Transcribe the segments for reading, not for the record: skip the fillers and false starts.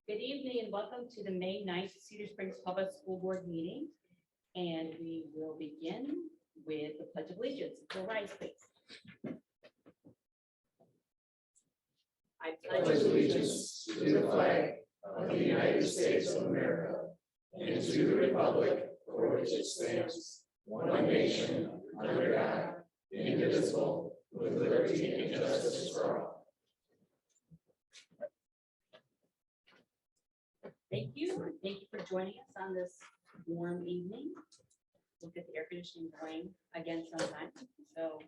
Good evening and welcome to the May 9th Cedar Springs Public School Board meeting. And we will begin with the Pledge of Allegiance. If you'll rise, please. I pledge allegiance to the flag of the United States of America and to the republic for which it stands, one nation, under God, indivisible, with liberty and justice for all. Thank you. Thank you for joining us on this warm evening. We'll get the air conditioning going again sometime. So,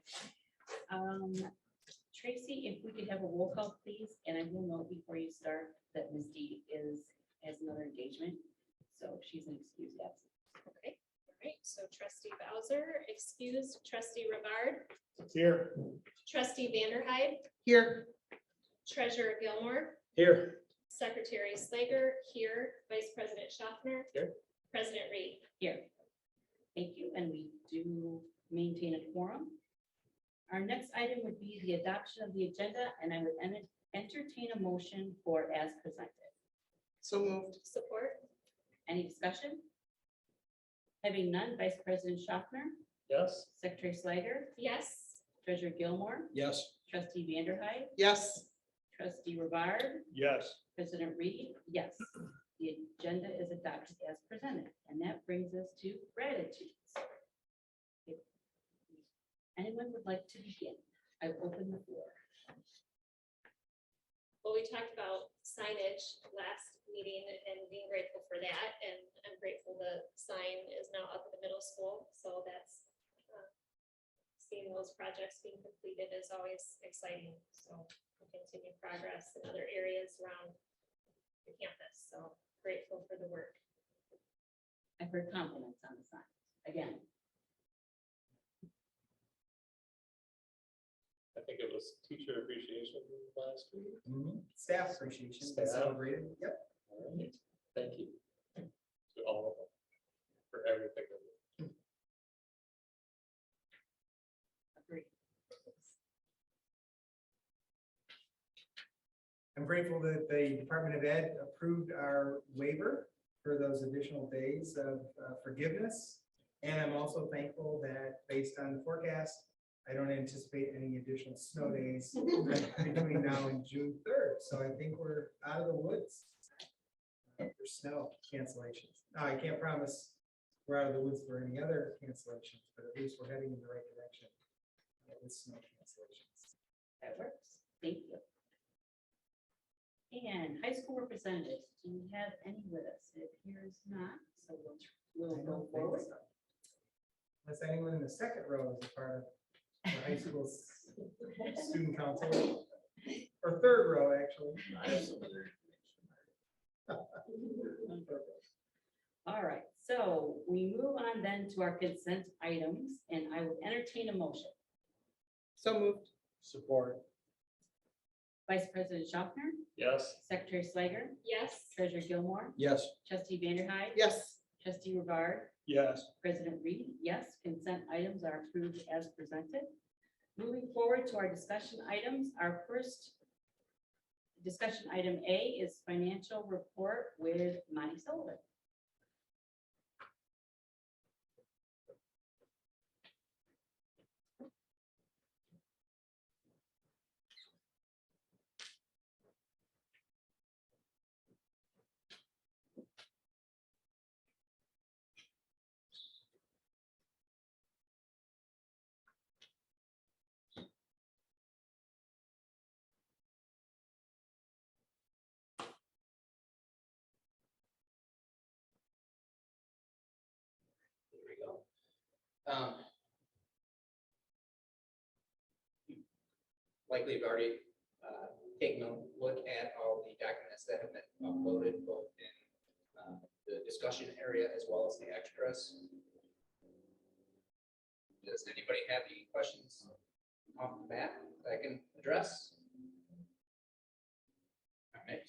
Tracy, if we could have a roll call, please. And I will note before you start that Misty has another engagement, so she's an excused absence. Okay. All right. So Trustee Bowser, excused. Trustee Rivard. Here. Trustee Vanderhyde. Here. Treasurer Gilmore. Here. Secretary Slager here. Vice President Schaffner. Here. President Reed. Here. Thank you. And we do maintain a quorum. Our next item would be the adoption of the agenda, and I would entertain a motion for as presented. So moved. Support. Any discussion? Having none, Vice President Schaffner, Yes. Secretary Slager, Yes. Treasurer Gilmore, Yes. Trustee Vanderhyde, Yes. Trustee Rivard, Yes. President Reed, yes. The agenda is adopted as presented, and that brings us to gratitudes. If anyone would like to begin, I open the floor. Well, we talked about signage last meeting and being grateful for that. And I'm grateful the sign is now up at the middle school. So that's seeing those projects being completed is always exciting. So continued progress in other areas around the campus. So grateful for the work. I've heard compliments on the sign. Again, I think it was teacher appreciation last week. Staff appreciation, Staff. celebrated, yep. All right. Thank you to all of them for everything. agree. I'm grateful that the Department of Ed approved our waiver for those additional days of forgiveness. And I'm also thankful that based on the forecast, I don't anticipate any additional snow days between now and June 3rd. So I think we're out of the woods for snow cancellations. Now, I can't promise we're out of the woods for any other cancellations, but at least we're heading in the right direction with snow cancellations. That works. Thank you. And high school representatives, do we have any with us? It appears not, so we'll I go don't think forward. so. Unless anyone in the second row is a part of the high school student council, or third row, actually. All right, so we move on then to our consent items, and I would entertain a motion. So moved. Support. Vice President Schaffner, Yes. Secretary Slager, Yes. Treasurer Gilmore, Yes. Trustee Vanderhyde, Yes. Trustee Rivard, Yes. President Reed, yes. Consent items are approved as presented. Moving forward to our discussion items, our first discussion item A is financial report with Monty Sullivan. There we go. Likely have already taken a look at all the documents that have been uploaded, both in the discussion area as well as the extras. Does anybody have any questions off the bat that I can address? All right.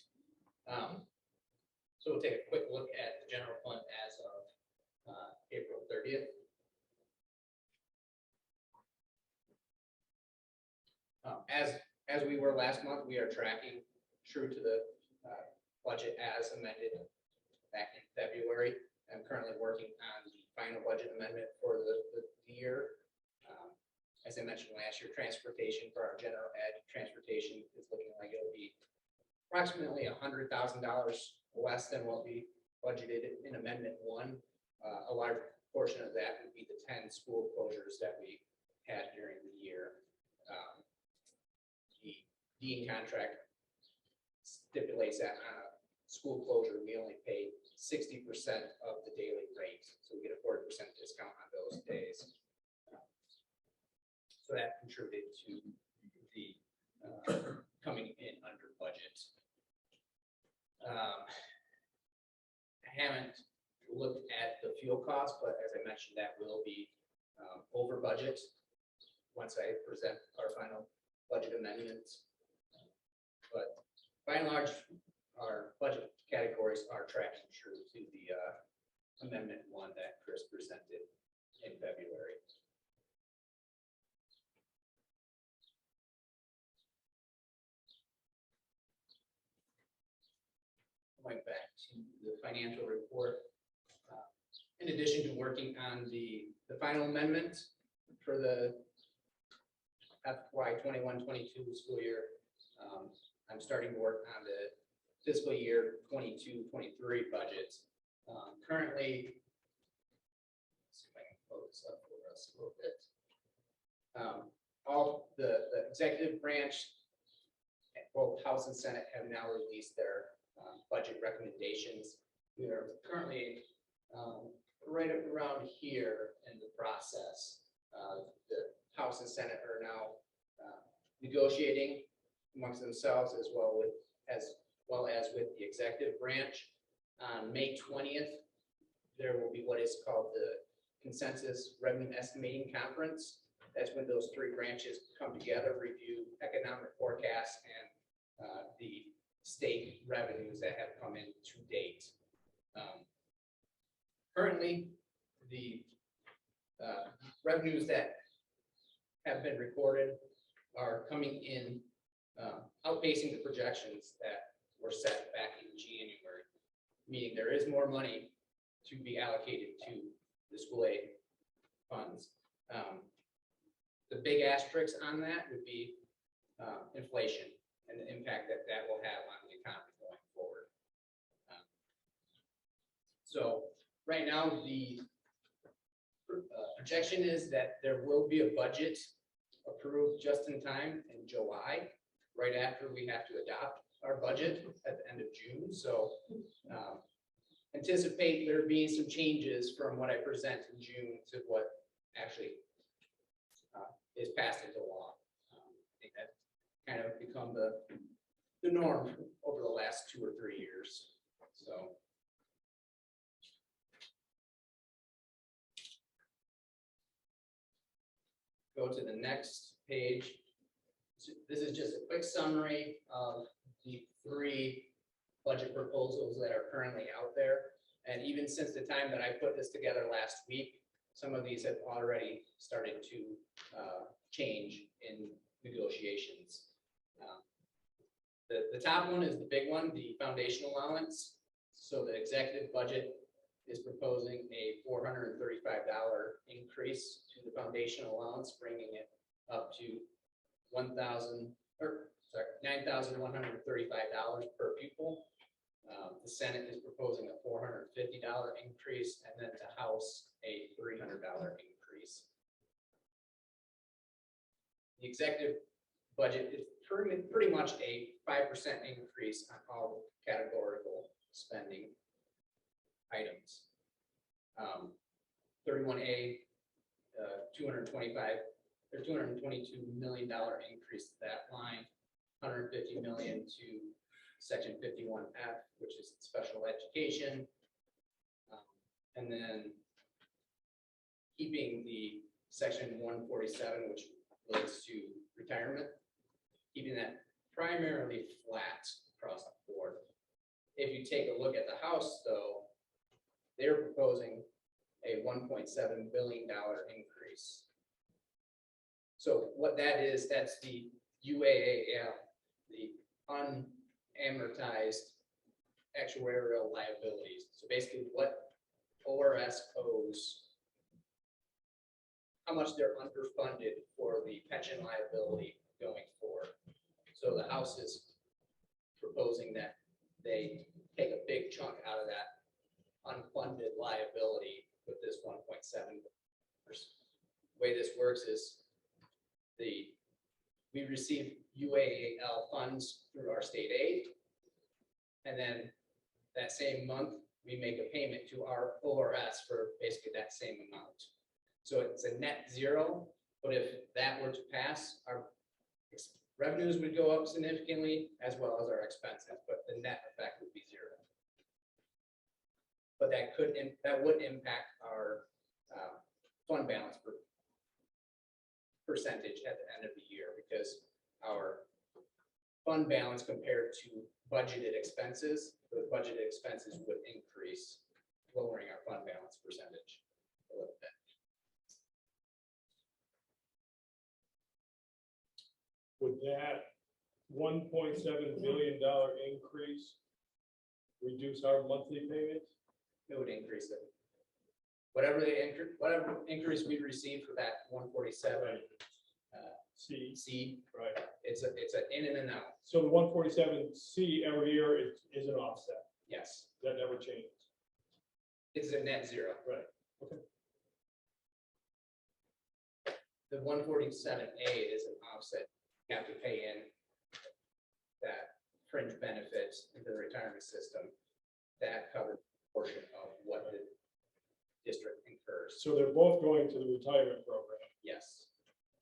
So we'll take a quick look at the general fund as of April 30th. As we were last month, we are tracking true to the budget as amended back in February. I'm currently working on the final budget amendment for the year. As I mentioned last year, transportation for our general ed, transportation is looking like it'll be approximately $100,000 less than what we budgeted in Amendment 1. A large portion of that would be the 10 school closures that we had during the year. The dean contract stipulates that on a school closure, we only pay 60% of the daily rate. So we get a 40% discount on those days. So that contributed to the coming in under budget. I haven't looked at the fuel cost, but as I mentioned, that will be over budget once I present our final budget amendments. But by and large, our budget categories are tracking true to the Amendment 1 that Chris presented in February. Going back to the financial report. In addition to working on the final amendment for the FY 21-22 school year, I'm starting to work on the fiscal year 22-23 budget. Currently, let's see if I can pull this up for us a little bit. All the executive branch, both House and Senate, have now released their budget recommendations. We are currently right around here in the process. The House and Senate are now negotiating amongst themselves as well as with the executive branch. On May 20th, there will be what is called the Consensus Revenue Estimating Conference. That's when those three branches come together, review economic forecasts and the state revenues that have come in to date. Currently, the revenues that have been recorded are coming in, outpacing the projections that were set back in January, meaning there is more money to be allocated to the school aid funds. The big asterisk on that would be inflation and the impact that that will have on the economy going forward. So right now, the projection is that there will be a budget approved just in time in July, right after we have to adopt our budget at the end of June. So anticipate there being some changes from what I present in June to what actually is passed into law. I think that kind of become the norm over the last 2 or 3 years. So. Go to the next page. This is just a quick summary of the 3 budget proposals that are currently out there. And even since the time that I put this together last week, some of these have already started to change in negotiations. The top one is the big one, the foundation allowance. So the executive budget is proposing a $435 increase to the foundation allowance, bringing it up to $9,135 per pupil. The Senate is proposing a $450 increase, and then the House a $300 increase. The executive budget is pretty much a 5% increase on all categorical spending items. 31A, $222 million increase to that line, $150 million to Section 51F, which is special education, and then keeping the Section 147, which relates to retirement, keeping that primarily flat across the board. If you take a look at the House, though, they're proposing a $1.7 billion increase. So what that is, that's the UAAL, the unamortized actuarial liabilities. So basically what ORS owes, how much they're underfunded for the pension liability going forward. So the House is proposing that they take a big chunk out of that unfunded liability with this 1.7. Way this works is we receive UAL funds through our state aid. And then that same month, we make a payment to our ORS for basically that same amount. So it's a net zero, but if that were to pass, our revenues would go up significantly as well as our expenses, but the net effect would be zero. But that would impact our fund balance percentage at the end of the year, because our fund balance compared to budgeted expenses, the budgeted expenses would increase, lowering our fund balance percentage a little bit. Would that $1.7 billion increase reduce our monthly payments? It would increase it. Whatever increase we receive for that 147 C, C, right. it's an in and an out. So the 147C every year is an offset. Yes, That never changes. it's a net zero. Right. Okay. The 147A is an offset. You have to pay in that fringe benefits into the retirement system. That covers a portion of what the district incurs. So they're both going to the retirement program, Yes,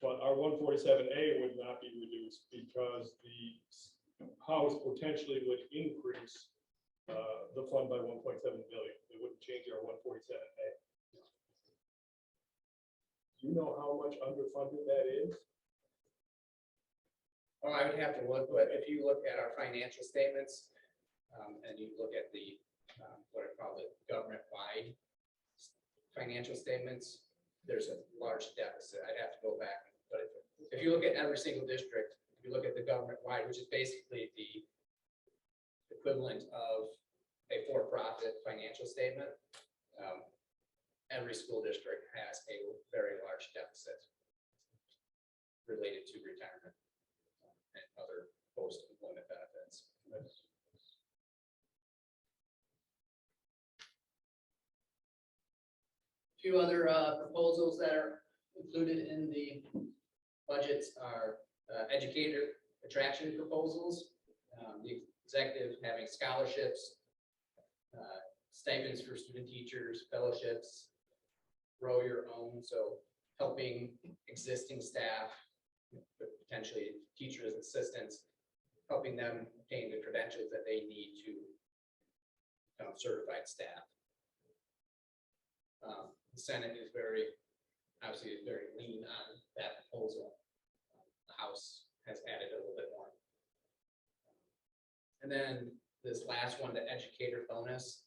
but our 147A would not be reduced because the House potentially would increase the fund by 1.7 billion. It wouldn't change our 147A. Do you know how much underfunded that is? well, I would have to look, but if you look at our financial statements, and you look at the, what I call the government-wide financial statements, there's a large deficit. I'd have to go back, but if you look at every single district, if you look at the government-wide, which is basically the equivalent of a for-profit financial statement, every school district has a very large deficit related to retirement and other post-employment benefits. Few other proposals that are included in the budgets are educator attraction proposals. The executive having scholarships, stipends for student teachers, fellowships, grow your own, so helping existing staff, potentially teachers, assistants, helping them obtain the credentials that they need to become certified staff. The Senate is obviously very lean on that proposal. The House has added a little bit more. And then this last one, the educator bonus.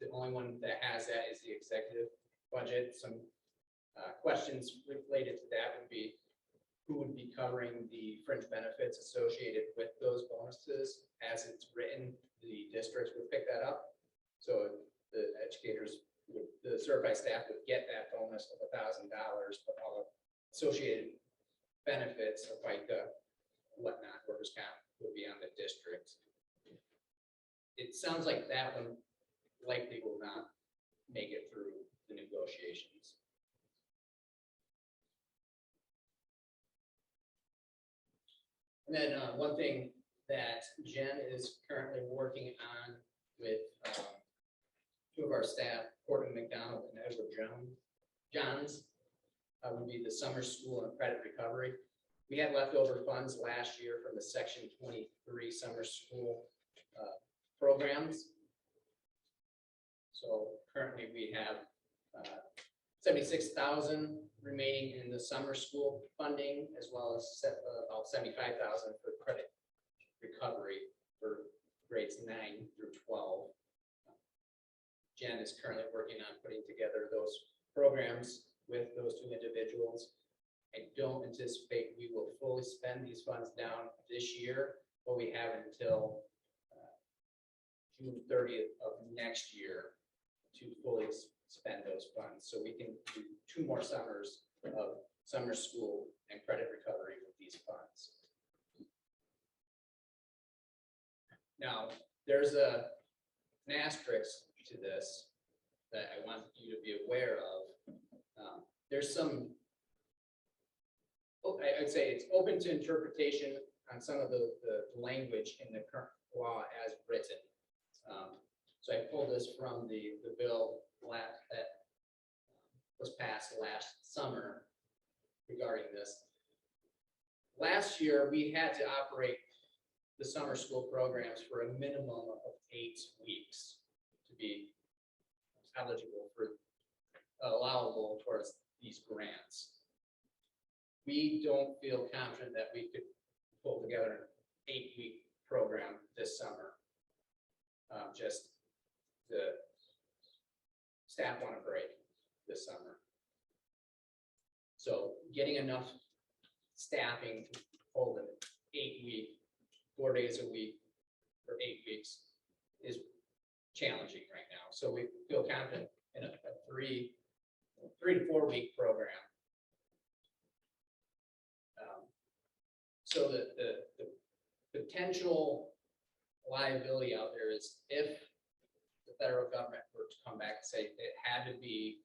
The only one that has that is the executive budget. Some questions related to that would be, who would be covering the fringe benefits associated with those bonuses? As it's written, the districts would pick that up. So the educators, the certified staff would get that bonus of $1,000, but all the associated benefits of FICA, whatnot, workers' comp, would be on the district. It sounds like that one likely will not make it through the negotiations. And then one thing that Jen is currently working on with two of our staff, Courtney McDonald and Edward Johns, would be the summer school and credit recovery. We had leftover funds last year from the Section 23 summer school programs. So currently we have $76,000 remaining in the summer school funding, as well as about $75,000 for credit recovery for grades 9 through 12. Jen is currently working on putting together those programs with those two individuals. I don't anticipate we will fully spend these funds down this year, but we have until June 30th of next year to fully spend those funds. So we can do 2 more summers of summer school and credit recovery with these funds. Now, there's an asterisk to this that I want you to be aware of. There's some, I'd say it's open to interpretation on some of the language in the current law as written. So I pulled this from the bill that was passed last summer regarding this. Last year, we had to operate the summer school programs for a minimum of 8 weeks to be eligible for, allowable towards these grants. We don't feel confident that we could pull together an 8-week program this summer. Just the staff want a break this summer. So getting enough staffing to hold an 8-week, 4 days a week for 8 weeks is challenging right now. So we feel confident in a 3 to 4 week program. So the potential liability out there is if the federal government were to come back and say it had to be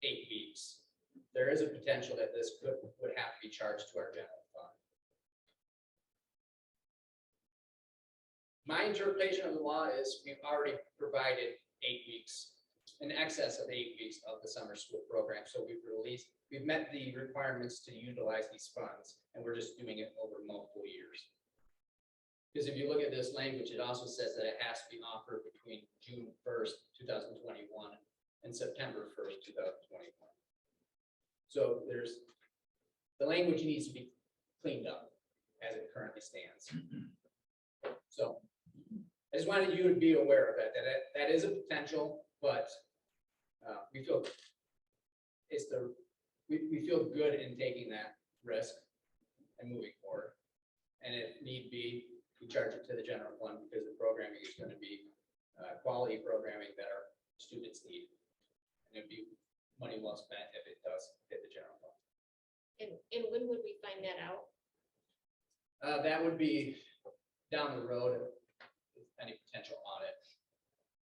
8 weeks, there is a potential that this would have to be charged to our general fund. My interpretation of the law is we've already provided 8 weeks, in excess of 8 weeks of the summer school program. So we've met the requirements to utilize these funds, and we're just doing it over multiple years. Because if you look at this language, it also says that it has to be offered between June 1st, 2021 and September 1st, 2021. So the language needs to be cleaned up as it currently stands. So I just wanted you to be aware of that is a potential, but we feel we feel good in taking that risk and moving forward. And if need be, we charge it to the general fund because the programming is going to be quality programming that our students need. And it'd be money well spent if it does hit the general fund. And when would we find that out? That would be down the road, with any potential audit.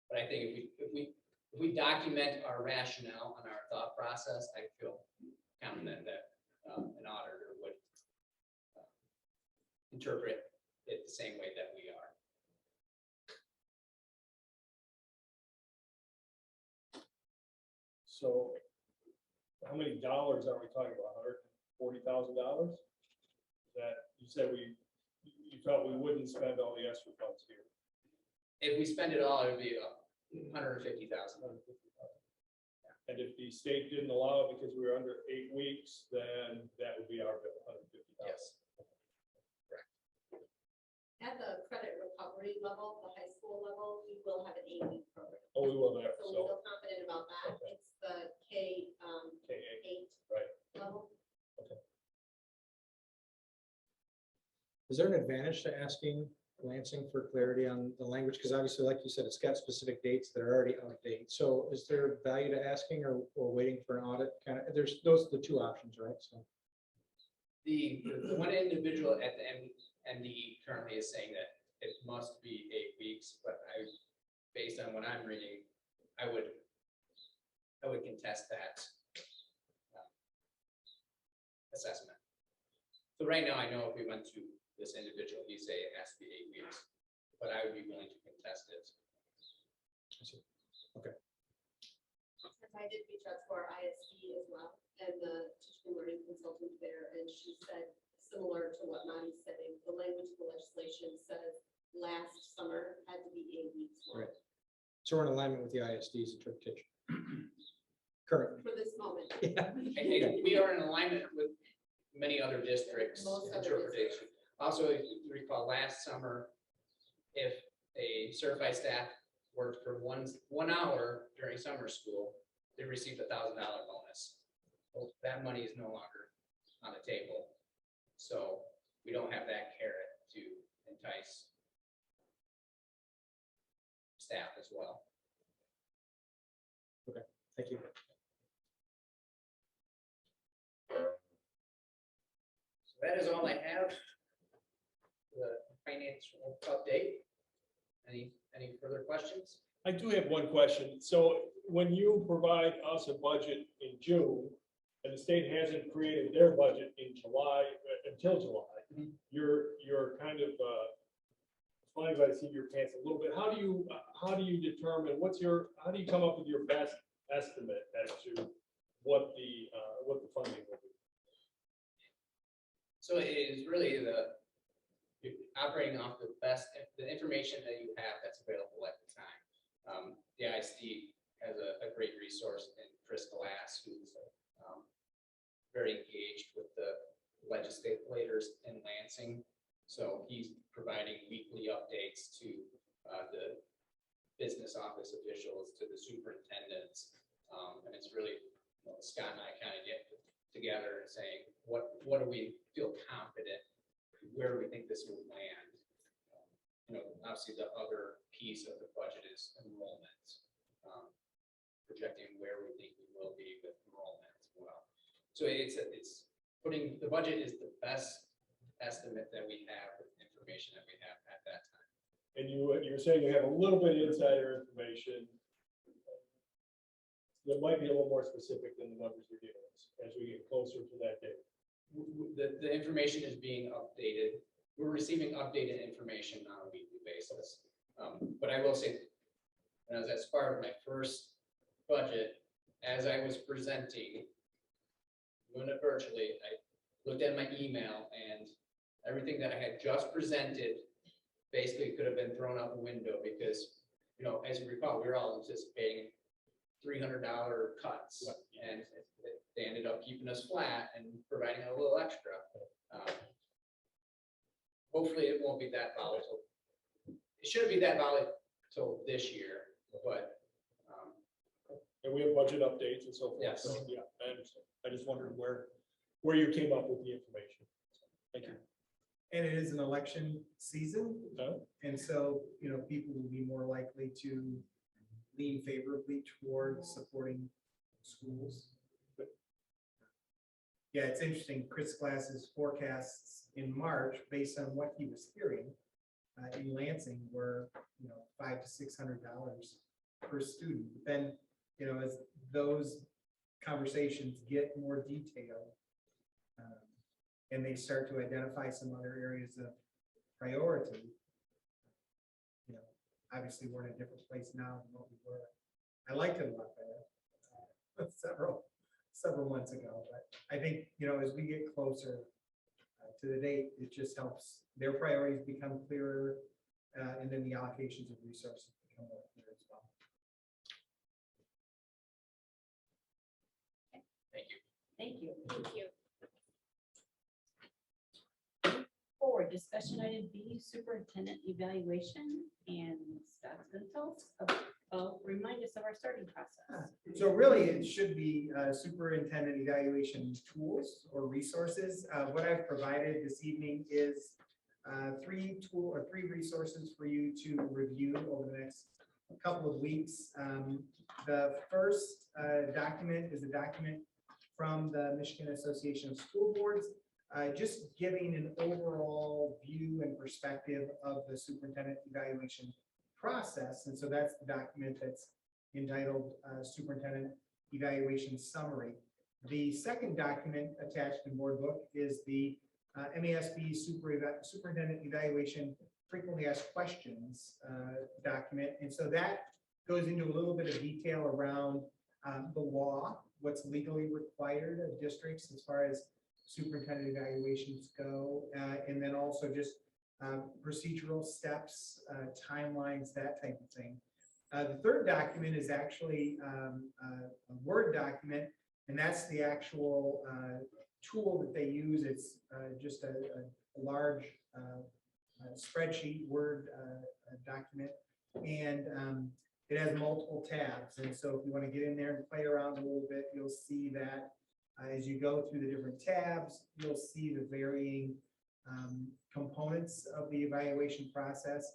But I think if we document our rationale and our thought process, I feel confident that an auditor would interpret it the same way that we are. So how many dollars are we talking about? $140,000? That you said you felt we wouldn't spend all the extra funds here. If we spend it all, it would be $150,000. And if the state didn't allow it because we were under 8 weeks, then that would be our bill, $150,000. Yes. At the credit recovery level, the high school level, we will have an 8-week program. Oh, we will there. So we So feel confident about that. It's the K, K8, 8 right. level. Is there an advantage to asking Lansing for clarity on the language? Because obviously, like you said, it's got specific dates that are already out of date. So is there value to asking or waiting for an audit? Kind of, there's those are the two options, right? So The one individual at the MDE currently is saying that it must be 8 weeks, but based on what I'm reading, I would contest that assessment. So right now, I know if we went to this individual, he'd say it has to be 8 weeks, but I would be willing to contest it. okay. I did reach out to our ISD as well and the teaching and learning consultant there, and she said similar to what Monty's saying, the language of the legislation says last summer had to be 8 weeks long. Right. So we're in alignment with the ISD's interpretation. Currently. For this moment. Yeah. I think we are in alignment with many other districts' Most other interpretation. Also, if you recall last summer, if a certified staff worked for one hour during summer school, they received $1,000 bonus. Well, that money is no longer on the table. So we don't have that carrot to entice staff as well. Thank you. So that is all I have. The financial update. Any further questions? I do have one question. So when you provide us a budget in June, and the state hasn't created their budget in July, until July, Mhm. you're kind of, flying by the seat of your pants a little bit. How do you determine, how do you come up with your best estimate as to what the funding will be? So it is really you're operating off the information that you have that's available at the time. The ISD has a great resource in Chris Glass, who's very engaged with the legislators in Lansing. So he's providing weekly updates to the business office officials, to the superintendents. And it's really, Scott and I kind of get together and saying, what do we feel confident? Where do we think this will land? Obviously the other piece of the budget is enrollment. Projecting where we think we will be with enrollment as well. So it's putting, the budget is the best estimate that we have with information that we have at that time. And you're saying you have a little bit of insider information that might be a little more specific than the numbers you're giving us as we get closer to that date. The information is being updated. We're receiving updated information on a weekly basis. But I will say, as part of my first budget, as I was presenting, doing it virtually, I looked at my email and everything that I had just presented basically could have been thrown out the window because, as you recall, we were all anticipating $300 cuts, and they ended up keeping us flat and providing a little extra. Hopefully, it won't be that volatile. It shouldn't be that volatile this year, but And we have budget updates and so forth. Yes. So, yeah, I understand. I just wondered where you came up with the information. Thank you. And it is an election season, No? and so, people will be more likely to lean favorably towards supporting schools. Yeah, it's interesting. Chris Glass's forecasts in March, based on what he was hearing in Lansing, were $500 to $600 per student. But then, as those conversations get more detailed, and they start to identify some other areas of priority, obviously we're in a different place now than what we were. I liked it a lot better several months ago, but I think, as we get closer to the date, it just helps their priorities become clearer, and then the allocations of resources become more clear as well. thank you. Thank you. Thank you. Forward, discussion item B, superintendent evaluation, and Scott's going to tell us about, remind us of our starting process. So really, it should be superintendent evaluation tools or resources. What I've provided this evening is three resources for you to review over the next couple of weeks. The first document is a document from the Michigan Association of School Boards, just giving an overall view and perspective of the superintendent evaluation process. And so that's the document that's entitled Superintendent Evaluation Summary. The second document attached to the board book is the MASB Superintendent Evaluation Frequently Asked Questions document. And so that goes into a little bit of detail around the law, what's legally required of districts as far as superintendent evaluations go, and then also just procedural steps, timelines, that type of thing. The third document is actually a Word document, and that's the actual tool that they use. It's just a large spreadsheet Word document, and it has multiple tabs. And so if you want to get in there and play around a little bit, you'll see that as you go through the different tabs, you'll see the varying components of the evaluation process.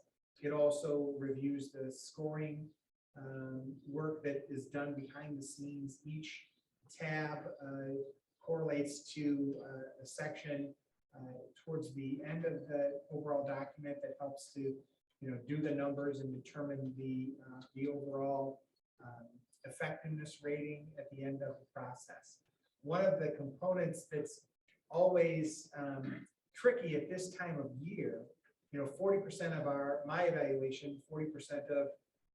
It also reviews the scoring work that is done behind the scenes. Each tab correlates to a section towards the end of the overall document that helps to, do the numbers and determine the overall effectiveness rating at the end of the process. One of the components that's always tricky at this time of year, 40% of my evaluation, 40% of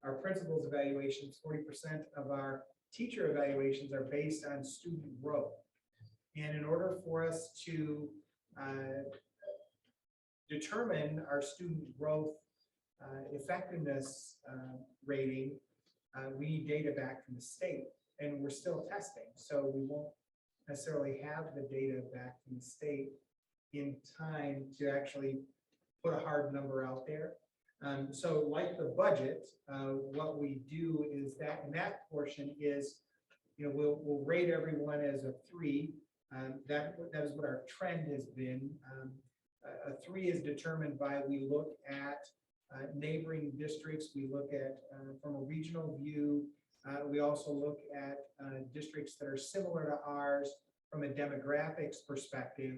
our principals' evaluations, 40% of our teacher evaluations are based on student growth. And in order for us to determine our student growth effectiveness rating, we need data back from the state, and we're still testing. So we won't necessarily have the data back from the state in time to actually put a hard number out there. So like the budget, what we do is that in that portion is, we'll rate everyone as a 3. That is what our trend has been. A 3 is determined by, we look at neighboring districts. We look at from a regional view. We also look at districts that are similar to ours from a demographics perspective,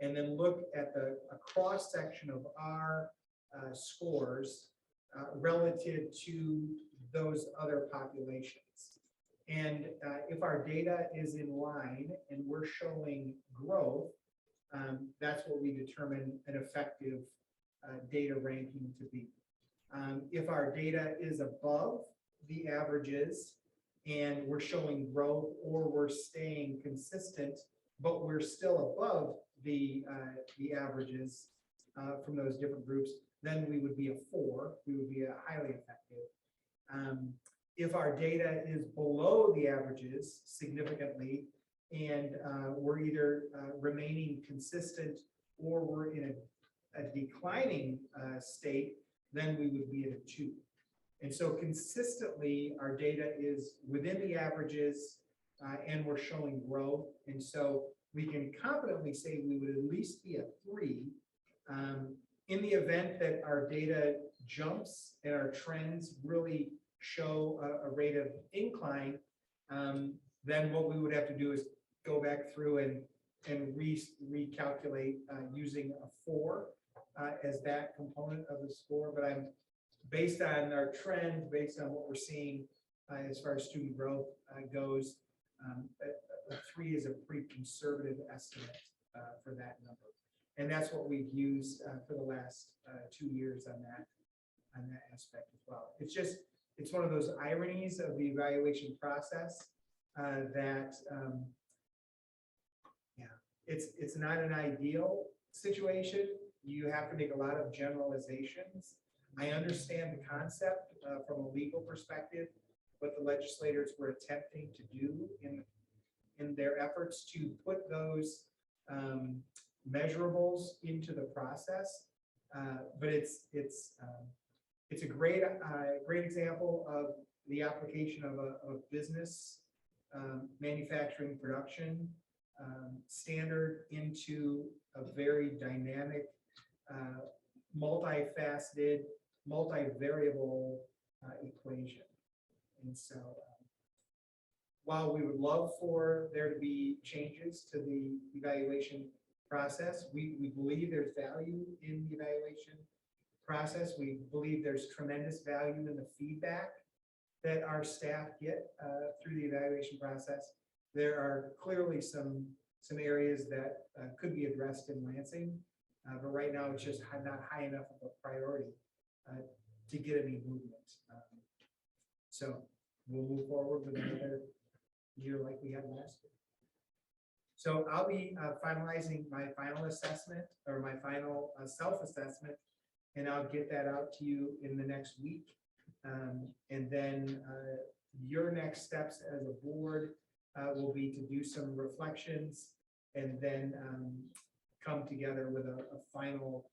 and then look at a cross section of our scores relative to those other populations. And if our data is in line and we're showing growth, that's what we determine an effective data ranking to be. If our data is above the averages and we're showing growth, or we're staying consistent, but we're still above the averages from those different groups, then we would be a 4. We would be a highly effective. If our data is below the averages significantly, and we're either remaining consistent or we're in a declining state, then we would be at a 2. And so consistently, our data is within the averages and we're showing growth. And so we can confidently say we would at least be a 3. In the event that our data jumps and our trends really show a rate of incline, then what we would have to do is go back through and recalculate using a 4 as that component of the score. But I'm based on our trends, based on what we're seeing as far as student growth goes, a 3 is a pretty conservative estimate for that number. And that's what we've used for the last 2 years on that aspect as well. It's one of those ironies of the evaluation process that it's not an ideal situation. You have to make a lot of generalizations. I understand the concept from a legal perspective, what the legislators were attempting to do in their efforts to put those measurables into the process. But it's a great example of the application of a business manufacturing production standard into a very dynamic, multifaceted, multivariable equation. And so while we would love for there to be changes to the evaluation process, we believe there's value in the evaluation process. We believe there's tremendous value in the feedback that our staff get through the evaluation process. There are clearly some areas that could be addressed in Lansing, but right now it's just not high enough of a priority to get any movement. So we'll move forward with another year like we had last year. So I'll be finalizing my final assessment, or my final self-assessment, and I'll get that out to you in the next week. And then your next steps as a board will be to do some reflections and then come together with a final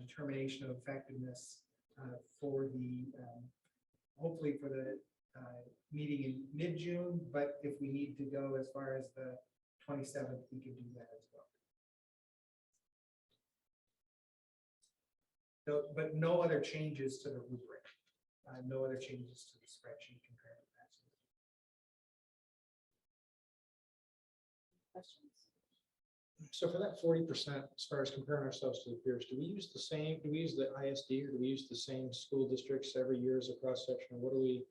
determination of effectiveness for the, hopefully for the meeting in mid-June, but if we need to go as far as the 27th, we can do that as well. But no other changes to the rubric, no other changes to the spreadsheet compared to that. Questions? So for that 40%, as far as comparing ourselves to the peers, do we use the ISD or do we use the same school districts every year as a cross section?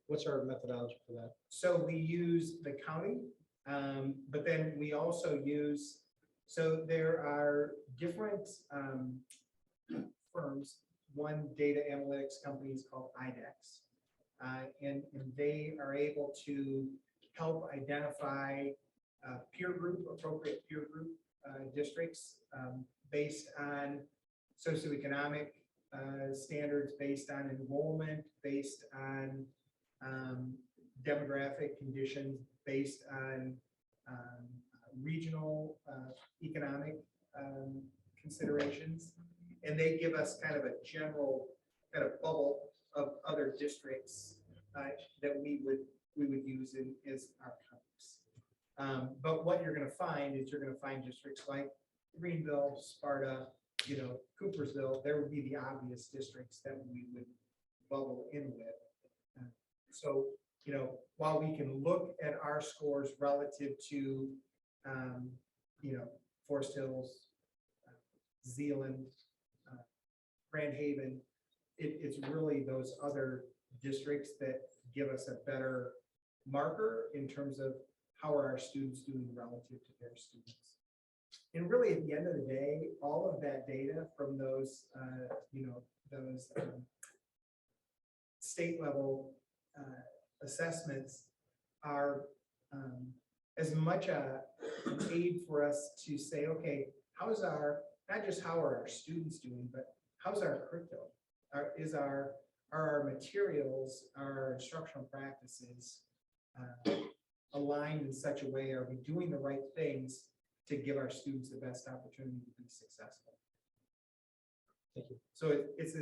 What's our methodology for that? So we use the county, but then we also use, so there are different firms. One data analytics company is called IDEX. And they are able to help identify appropriate peer group districts based on socioeconomic standards, based on enrollment, based on demographic conditions, based on regional economic considerations. And they give us kind of a general kind of bubble of other districts that we would use as our comps. But what you're going to find is you're going to find districts like Greenville, Sparta, Coopersville. There would be the obvious districts that we would bubble in with. So, while we can look at our scores relative to, Forest Hills, Zeeland, Grand Haven, it's really those other districts that give us a better marker in terms of how are our students doing relative to their students. And really, at the end of the day, all of that data from those, those state level assessments are as much an aid for us to say, okay, not just how are our students doing, but how's our curriculum? Are our materials, our instructional practices aligned in such a way? Are we doing the right things to give our students the best opportunity to be successful? Thank you. So it's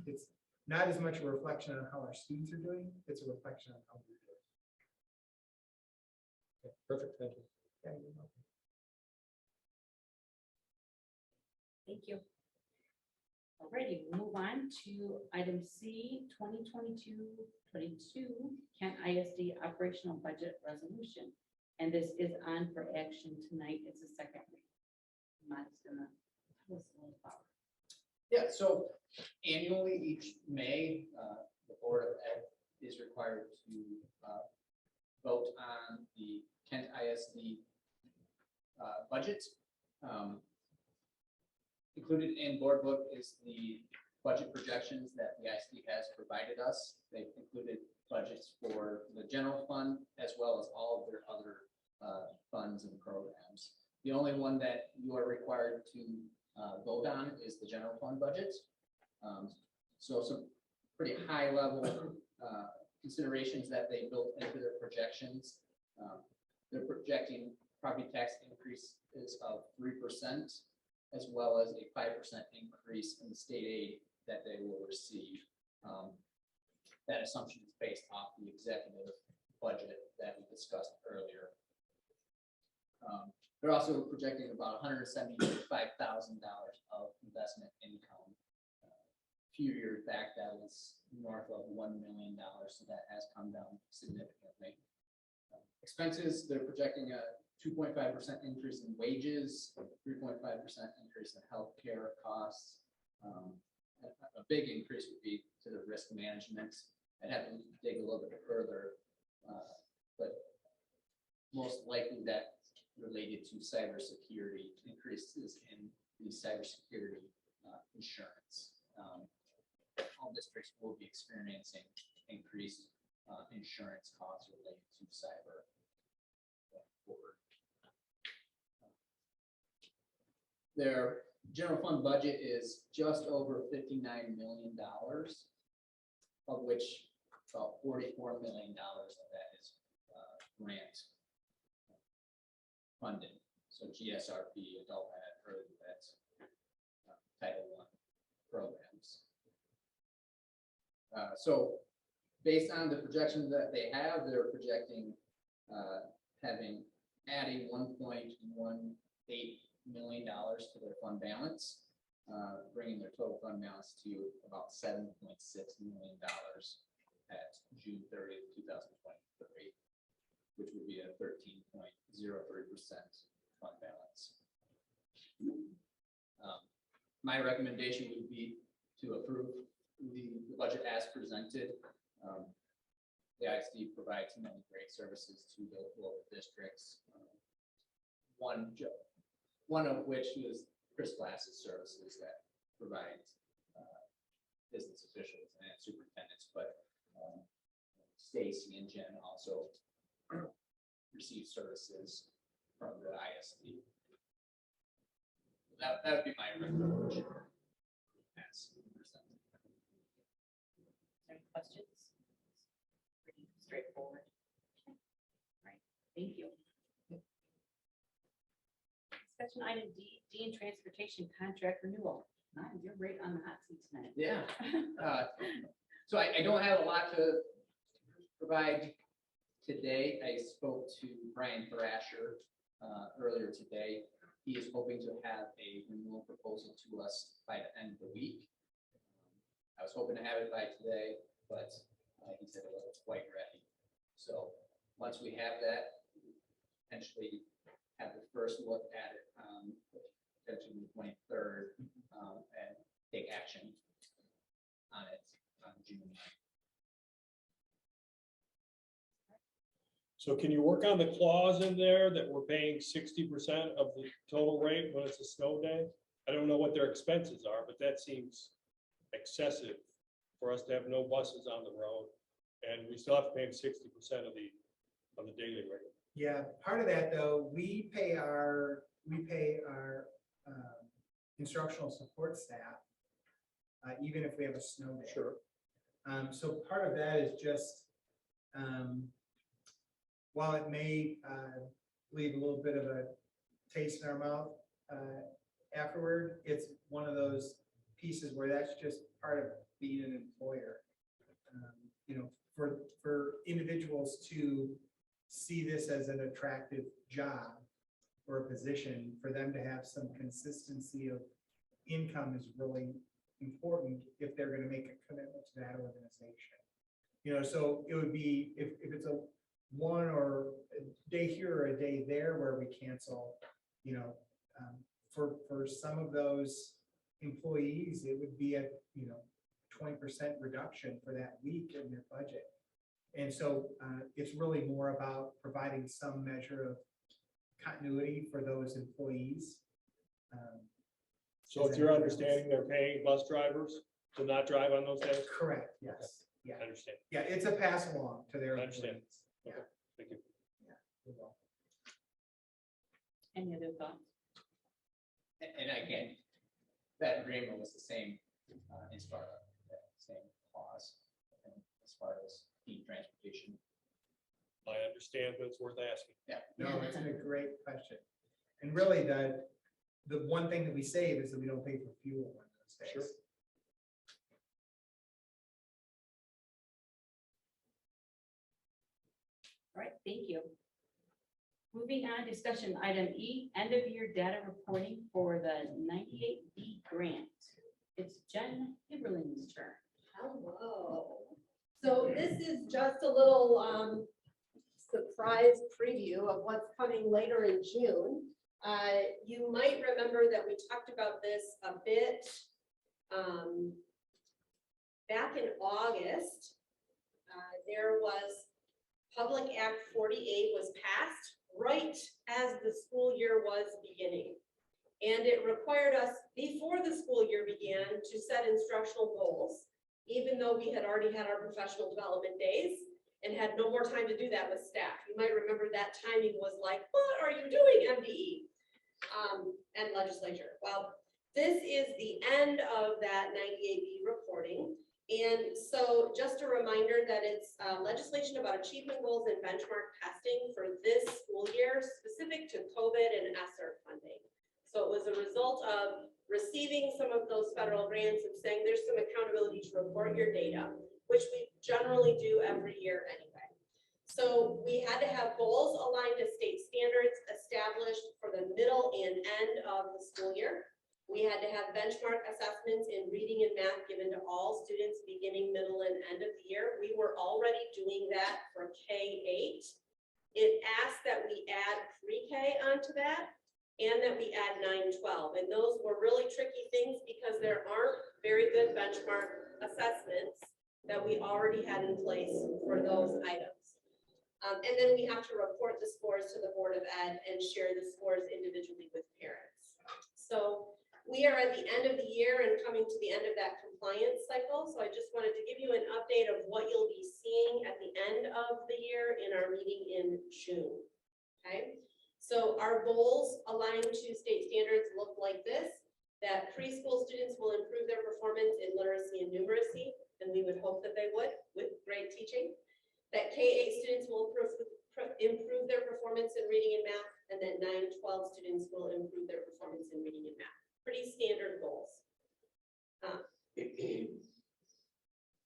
it's not as much a reflection on how our students are doing, it's a reflection on how we're doing. Okay, perfect, thank you. Yeah, you're welcome. Thank you. Alrighty, we'll move on to item C, 2022 Kent ISD operational budget resolution. And this is on for action tonight. It's a second reading. Matt's gonna tell us a little about it. Yeah, so annually, each May, the Board of Ed is required to vote on the Kent ISD budget. Included in board book is the budget projections that the ISD has provided us. They've included budgets for the general fund as well as all of their other funds and programs. The only one that you are required to vote on is the general fund budget. So some pretty high level considerations that they built into their projections. They're projecting property tax increases of 3%, as well as a 5% increase in the state aid that they will receive. That assumption is based off the executive budget that we discussed earlier. They're also projecting about $175,000 of investment income. A few years back, that was north of $1 million, so that has come down significantly. Expenses, they're projecting a 2.5% increase in wages, 3.5% increase in healthcare costs. A big increase would be to the risk management. I'd have to dig a little bit further, but most likely that related to cybersecurity, increases in the cybersecurity insurance. All districts will be experiencing increased insurance costs related to cyber going forward. Their general fund budget is just over $59 million, of which about $44 million of that is grant funded. So GSRP, adult ed, early ed, Title I programs. So based on the projections that they have, they're projecting adding $1.18 million to their fund balance. bringing their total fund balance to about $7.6 million at June 30th, 2023, which would be a 13.03% fund balance. My recommendation would be to approve the budget as presented. The ISD provides many great services to the local districts. One of which is Chris Glass's services that provides business officials and superintendents, but Stacy and Jen also receive services from the ISD. That would be my recommendation. As presented. Any questions? Pretty straightforward. Okay. All right, thank you. Discussion item D and transportation contract renewal. You're right on the hot seat tonight. Yeah. So I don't have a lot to provide today. I spoke to Brian Thrasher earlier today. He is hoping to have a renewal proposal to us by the end of the week. I was hoping to have it by today, but he said it wasn't quite ready. So once we have that, potentially have the first look at it, potentially the 23rd, and take action on it on June 9th. So can you work on the clause in there that we're paying 60% of the total rate when it's a snow day? I don't know what their expenses are, but that seems excessive for us to have no buses on the road. And we still have to pay them 60% of the daily rate. Yeah, part of that though, we pay our instructional support staff, even if we have a snow day. Sure. So part of that is just, while it may leave a little bit of a taste in our mouth afterward, it's one of those pieces where that's just part of being an employer. You know, for individuals to see this as an attractive job or a position, for them to have some consistency of income is really important if they're going to make a commitment to that organization. You know, so it would be, if it's a one or a day here or a day there where we cancel, you know, for some of those employees, it would be a, 20% reduction for that week in their budget. And so it's really more about providing some measure of continuity for those employees. So it's your understanding they're paying bus drivers to not drive on those days? Correct, yes. Yeah, I understand. yeah, it's a pass along to their I understand. employees. Yeah. Okay, thank you. You're welcome. Any other thoughts? And again, that agreement was the same as far as that same clause, and as far as team transportation. I understand, but it's worth asking. Yeah. No, it's a great question. And really the one thing that we save is that we don't pay for fuel on those days. Sure. All right, thank you. Moving on, discussion item E, end of year data reporting for the 98B grant. It's Jen Hibberlin's turn. Hello. So this is just a little surprise preview of what's coming later in June. You might remember that we talked about this a bit back in August. There was Public Act 48 was passed right as the school year was beginning. And it required us, before the school year began, to set instructional goals, even though we had already had our professional development days and had no more time to do that with staff. You might remember that timing was like, what are you doing, MDE? And legislature. Well, this is the end of that 98B reporting. And so just a reminder that it's legislation about achievement goals and benchmark testing for this school year, specific to COVID and ESSER funding. So it was a result of receiving some of those federal grants and saying there's some accountability to report your data, which we generally do every year anyway. So we had to have goals aligned to state standards established for the middle and end of the school year. We had to have benchmark assessments in reading and math given to all students beginning, middle, and end of the year. We were already doing that for K-8. It asked that we add pre-K onto that and that we add 9-12. And those were really tricky things because there aren't very good benchmark assessments that we already had in place for those items. And then we have to report the scores to the Board of Ed and share the scores individually with parents. So we are at the end of the year and coming to the end of that compliance cycle. So I just wanted to give you an update of what you'll be seeing at the end of the year in our meeting in June. Okay, so our goals aligned to state standards look like this, that preschool students will improve their performance in literacy and numeracy, and we would hope that they would with great teaching. That K-8 students will improve their performance in reading and math, and that 9-12 students will improve their performance in reading and math. Pretty standard goals.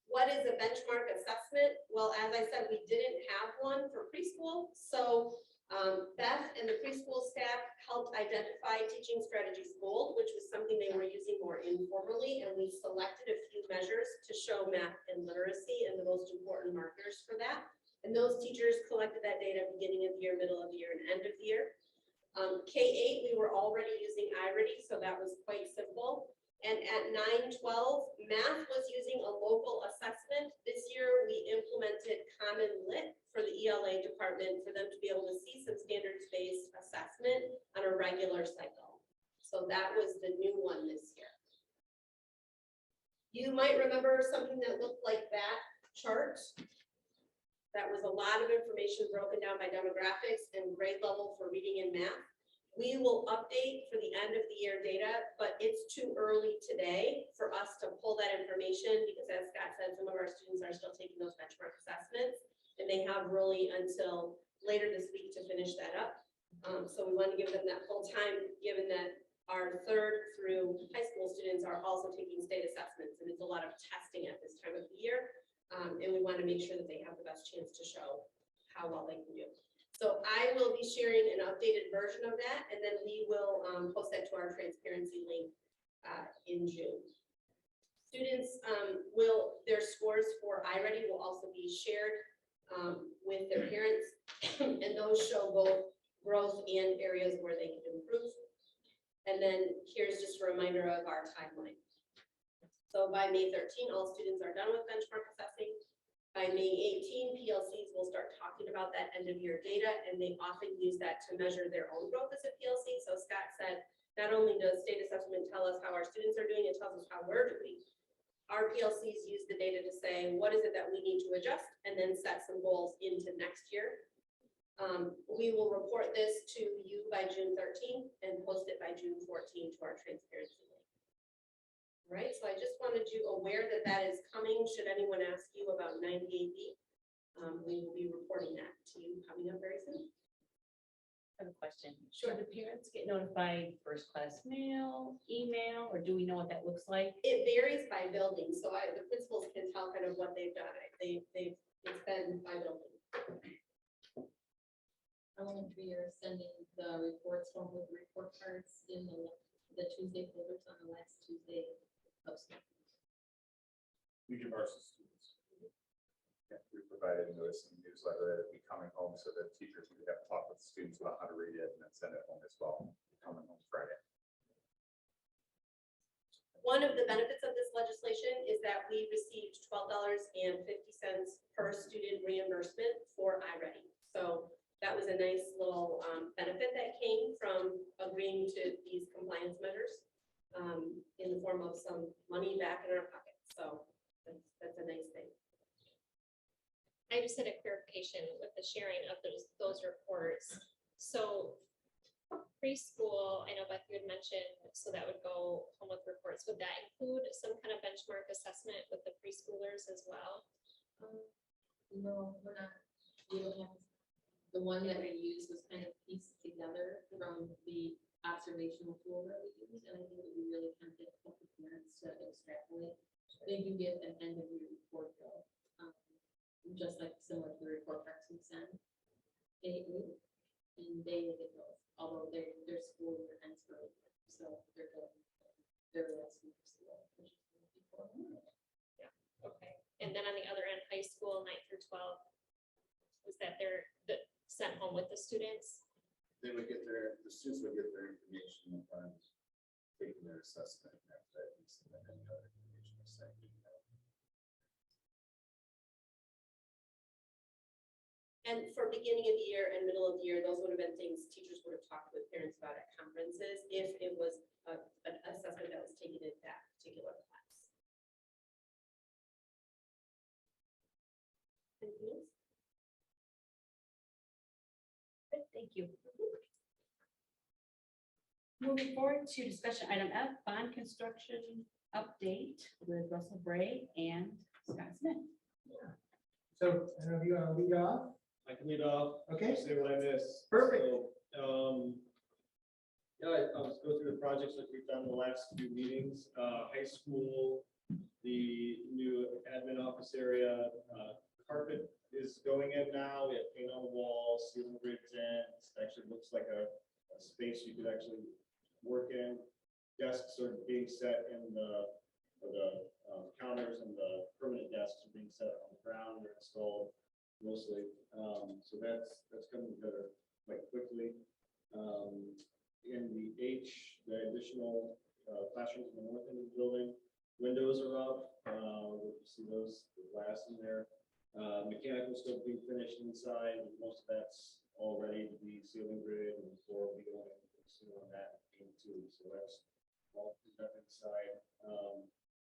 What is a benchmark assessment? Well, as I said, we didn't have one for preschool. So Beth and the preschool staff helped identify teaching strategies gold, which was something they were using more informally. And we selected a few measures to show math and literacy and the most important markers for that. And those teachers collected that data beginning of the year, middle of the year, and end of the year. K-8, we were already using iReady, so that was quite simple. And at 9-12, math was using a local assessment. This year, we implemented Common Lit for the ELA department for them to be able to see some standards-based assessment on a regular cycle. So that was the new one this year. You might remember something that looked like that chart. That was a lot of information broken down by demographics and grade level for reading and math. We will update for the end of the year data, but it's too early today for us to pull that information because as Scott said, some of our students are still taking those benchmark assessments and they have really until later this week to finish that up. So we want to give them that full time, given that our 3rd through high school students are also taking state assessments and it's a lot of testing at this time of the year. And we want to make sure that they have the best chance to show how well they can do. So I will be sharing an updated version of that, and then we will post that to our transparency link in June. Students their scores for iReady will also be shared with their parents, and those show both growth and areas where they can improve. And then here's just a reminder of our timeline. So by May 13, all students are done with benchmark assessing. By May 18, PLCs will start talking about that end of year data, and they often use that to measure their own growth as a PLC. So Scott said, not only does state assessment tell us how our students are doing, it tells us how we're doing. Our PLCs use the data to say, what is it that we need to adjust, and then set some goals into next year. We will report this to you by June 13th and post it by June 14th to our transparency link. All right, so I just wanted you aware that that is coming. Should anyone ask you about 98B, we will be reporting that to you coming up very soon. I have a question. Should the parents get notified first class mail, email, or do we know what that looks like? It varies by building, so the principals can tell kind of what they've done. It's been by building. Elementary are sending the reports home with report cards in the Tuesday folders on the last Tuesday of school. We give our students. Yeah, we provided notice in the newsletter that it'll be coming home so that teachers would have to talk with students about how to read it and then send it home as well, coming home Friday. One of the benefits of this legislation is that we received $12.50 per student reimbursement for iReady. So that was a nice little benefit that came from agreeing to these compliance measures in the form of some money back in our pocket. So that's a nice thing. I just had a clarification with the sharing of those reports. So preschool, I know Beth, you had mentioned, so that would go home with reports. Would that include some kind of benchmark assessment with the preschoolers as well? No, we're not. We don't have, the one that we used was kind of pieced together from the observational tool that we use, and I think it would be really kind of difficult for parents to extrapolate. They do get an end of year report though, just like similar to the report cards we send. And they get those, although their school year ends early, so they're good. high school, 9 through 12, was that sent home with the students? They would get the students would get their information upon taking their assessment after that, and then any other information is sent. And for beginning of the year and middle of the year, those would have been things teachers would have talked with parents about at conferences if it was an assessment that was taken in that particular class. Anything else? Good, thank you. Moving forward to discussion item F, bond construction update with Russell Bray and Scott Smith. So I don't know if you want to lead off. I can lead off. Okay. Say what I missed. Perfect. So, yeah, I'll just go through the projects that we've done in the last few meetings. High school, the new admin office area, carpet is going in now. We have paint on the walls, ceiling grids in. It actually looks like a space you could actually work in. Desks are being set in the counters, and the permanent desks are being set on the ground. They're installed mostly. So that's coming together quite quickly. In the additional classrooms in the north end of the building, windows are up. You see those, the glass in there. Mechanical still being finished inside. Most of that's all ready to be ceiling grid, and the floor will be going soon on that too. So that's all cleaned up inside.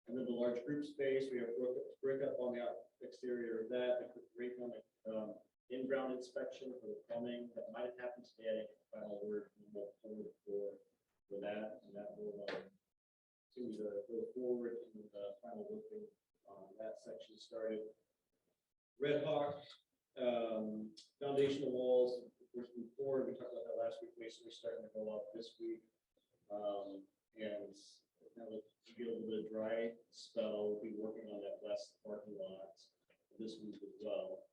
And then the large group space, we have brick up on the exterior of that. We put brick on the in-ground inspection for the plumbing. That might have happened today. I think the final word will hold for that, and that will continue to go forward in the final working on that section started. Red Hawk, foundational walls, which before we talked about that last week, masonry starting to go up this week. And now that we get a little bit of dry spell, we'll be working on that west parking lot this week as well.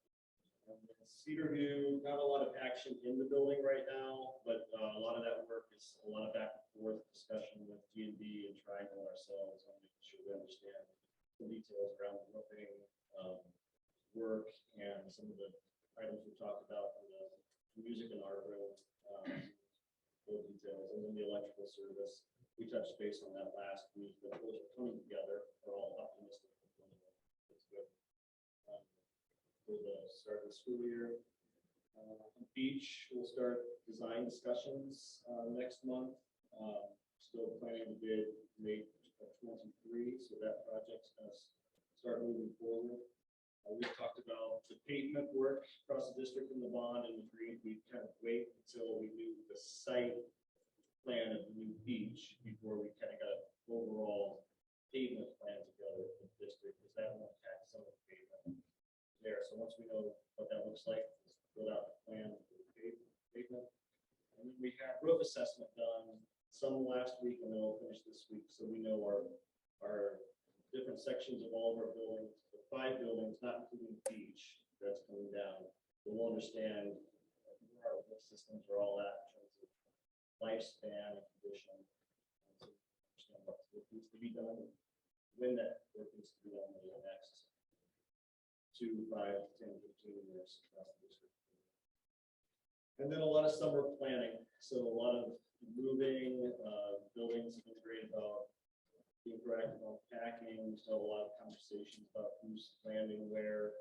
Cedar View, not a lot of action in the building right now, but a lot of that work is a lot of back and forth discussion with G&B and Triangle ourselves on making sure we understand the details around the roofing work and some of the items we talked about in the music in our room, those details, and then the electrical service. We touched base on that last week, but those are coming together. We're all optimistic. It's good. For the start of the school year. Beach, we'll start design discussions next month. Still planning to bid May of 23, so that project's going to start moving forward. We've talked about the pavement work across the district in the bond, and agreed we'd kind of wait until we knew the site plan of the new beach before we kind of got an overall pavement plan together for the district, because that won't tax some of the pavement there. So once we know what that looks like, let's build out the plan for the pavement. And then we had roof assessment done some last week, and then we'll finish this week. So we know our different sections of all of our buildings, the 5 buildings, not including the beach that's coming down. We'll understand where our roof systems are all at in terms of lifespan and condition. And so understand what needs to be done, when that work needs to be done over the next 2, 5, 10, 15 years across the district. And then a lot of summer planning. So a lot of moving, buildings have been great about being proactive on packing. We still have a lot of conversations about who's landing where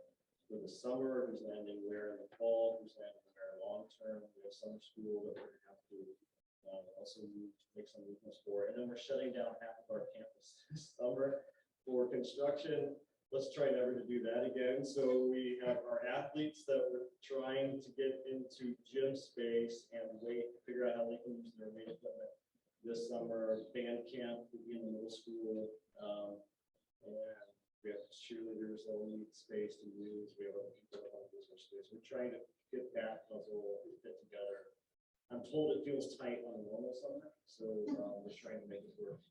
for the summer, who's landing where in the fall, who's landing where long term. We have summer school that we're going to have to also make some movements for. And then we're shutting down half of our campus this summer for construction. Let's try never to do that again. So we have our athletes that we're trying to get into gym space and figure out how they can use their weight equipment this summer. Band camp will be in the middle school. And we have cheerleaders that will need space to use. We have other people that want to use our space. We're trying to get that puzzle to fit together. I'm told it feels tight on a normal summer, so we're trying to make it work.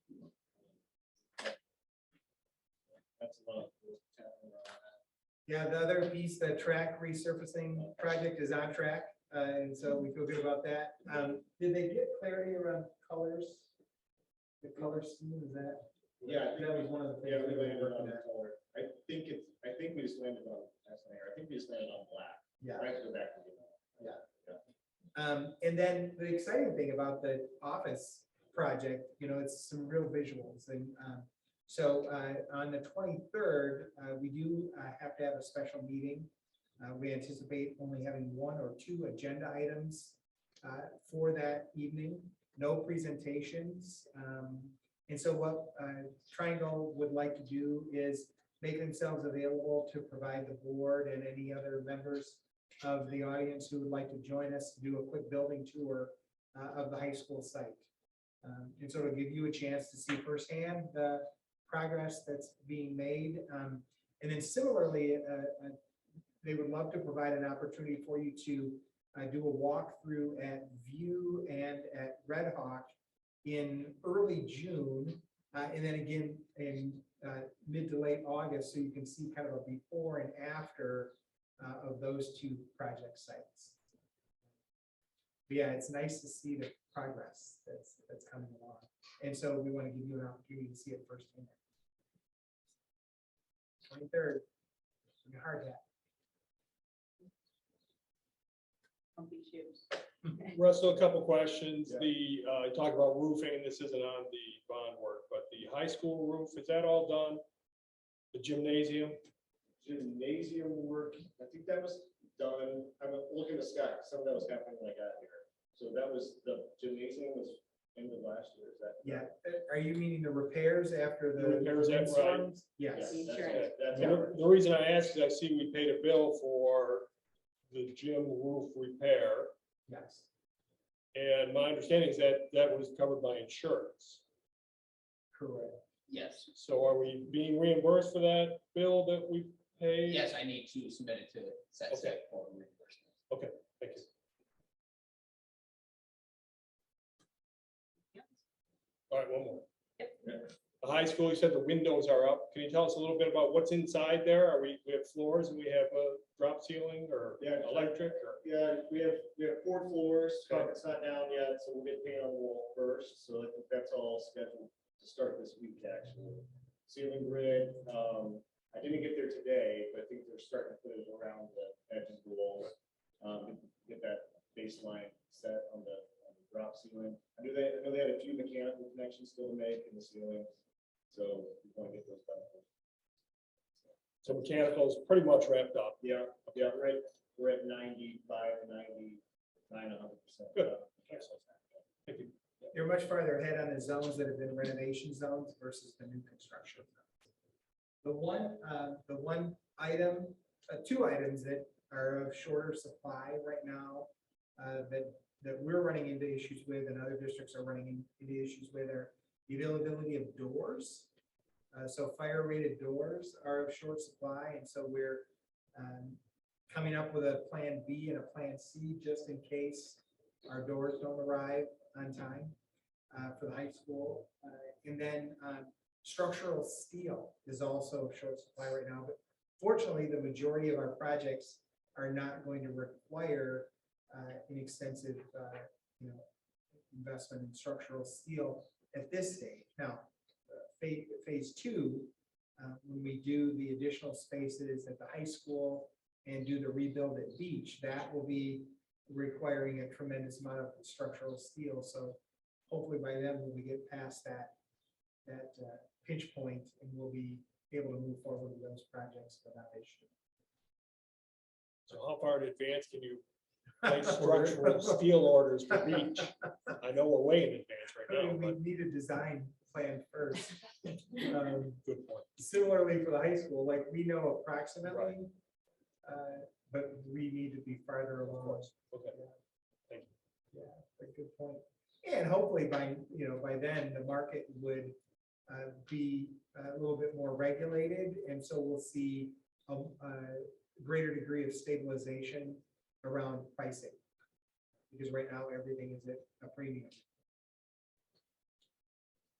That's a lot of happening around that. Yeah, the other piece, the track resurfacing project is on track, and so we feel good about that. Did they get clarity around colors? The color scheme, is that? Yeah, That was one of the things. yeah, we we were landed on looking the at. color. I think think we just landed on, I think we just landed on black. Yeah. I have to go back. And And then the exciting thing about the office project, it's some real visuals. And so on the 23rd, we do have to have a special meeting. We anticipate only having 1 or 2 agenda items for that evening, no presentations. And so what Triangle would like to do is make themselves available to provide the board and any other members of the audience who would like to join us to do a quick building tour of the high school site. And so it'll give you a chance to see firsthand the progress that's being made. And then similarly, they would love to provide an opportunity for you to do a walkthrough at View and at Red Hawk in early June, and then again in mid to late August, so you can see kind of a before and after of those 2 project sites. But yeah, it's nice to see the progress that's coming along. And so we want to give you an opportunity to see it firsthand. 23rd, hard hat. Comfy shoes. Russell, a couple questions. You talk about roofing. This isn't on the bond work, but the high school roof, is that all done? The gymnasium? gymnasium work, I think that was done. I'm looking at Scott, some of that was happening when I got here. So that was, the gymnasium was end of last year, is that? Yeah, are you meaning the repairs after The the? repairs, that's right. windstorms? Yes. Yes, Insurance. that's And the reason I asked is I see we paid a bill for the gym roof repair. Yes. And my understanding is that that was covered by insurance. Correct. Yes, So are we being reimbursed for that bill that we paid? yes, I need to submit it to set for reimbursement. Thank you. All right, one more. The high school, you said the windows are up. Can you tell us a little bit about what's inside there? We have floors and we have a drop ceiling or electric or? Yeah, we have 4 floors, carpet's not down yet, so we'll get paint on the wall first, so I think that's all scheduled to start this week, actually. Ceiling grid, I didn't get there today, but I think they're starting to put it around the edges of the walls. Get that baseline set on the drop ceiling. I know they had a few mechanical connections still to make in the ceiling, so we want to get those done. So mechanical is pretty much wrapped up. Yeah, right. We're at 95 to 99, 100%. Good. Excellent. Thank you. You're much farther ahead on the zones that have been renovation zones versus the new construction zones. The one item, 2 items that are of shorter supply right now, that we're running into issues with and other districts are running into issues with are the availability of doors. So fire rated doors are of short supply, and so we're coming up with a plan B and a plan C just in case our doors don't arrive on time for the high school. And then structural steel is also of short supply right now, but fortunately, the majority of our projects are not going to require an extensive investment in structural steel at this stage. Now, phase 2, when we do the additional spaces at the high school and do the rebuild at Beach, that will be requiring a tremendous amount of structural steel. So hopefully by then we'll get past that pinch point and we'll be able to move forward with those projects without issue. So how far in advance can you place structural steel orders for Beach? I know we're way in advance right now, We but need a design plan first. good point. Similarly for the high school, like we know approximately, but we need to be farther along. Okay. Thank you. Yeah, a good point. And hopefully by then the market would be a little bit more regulated, and so we'll see a greater degree of stabilization around pricing. Because right now everything is at a premium.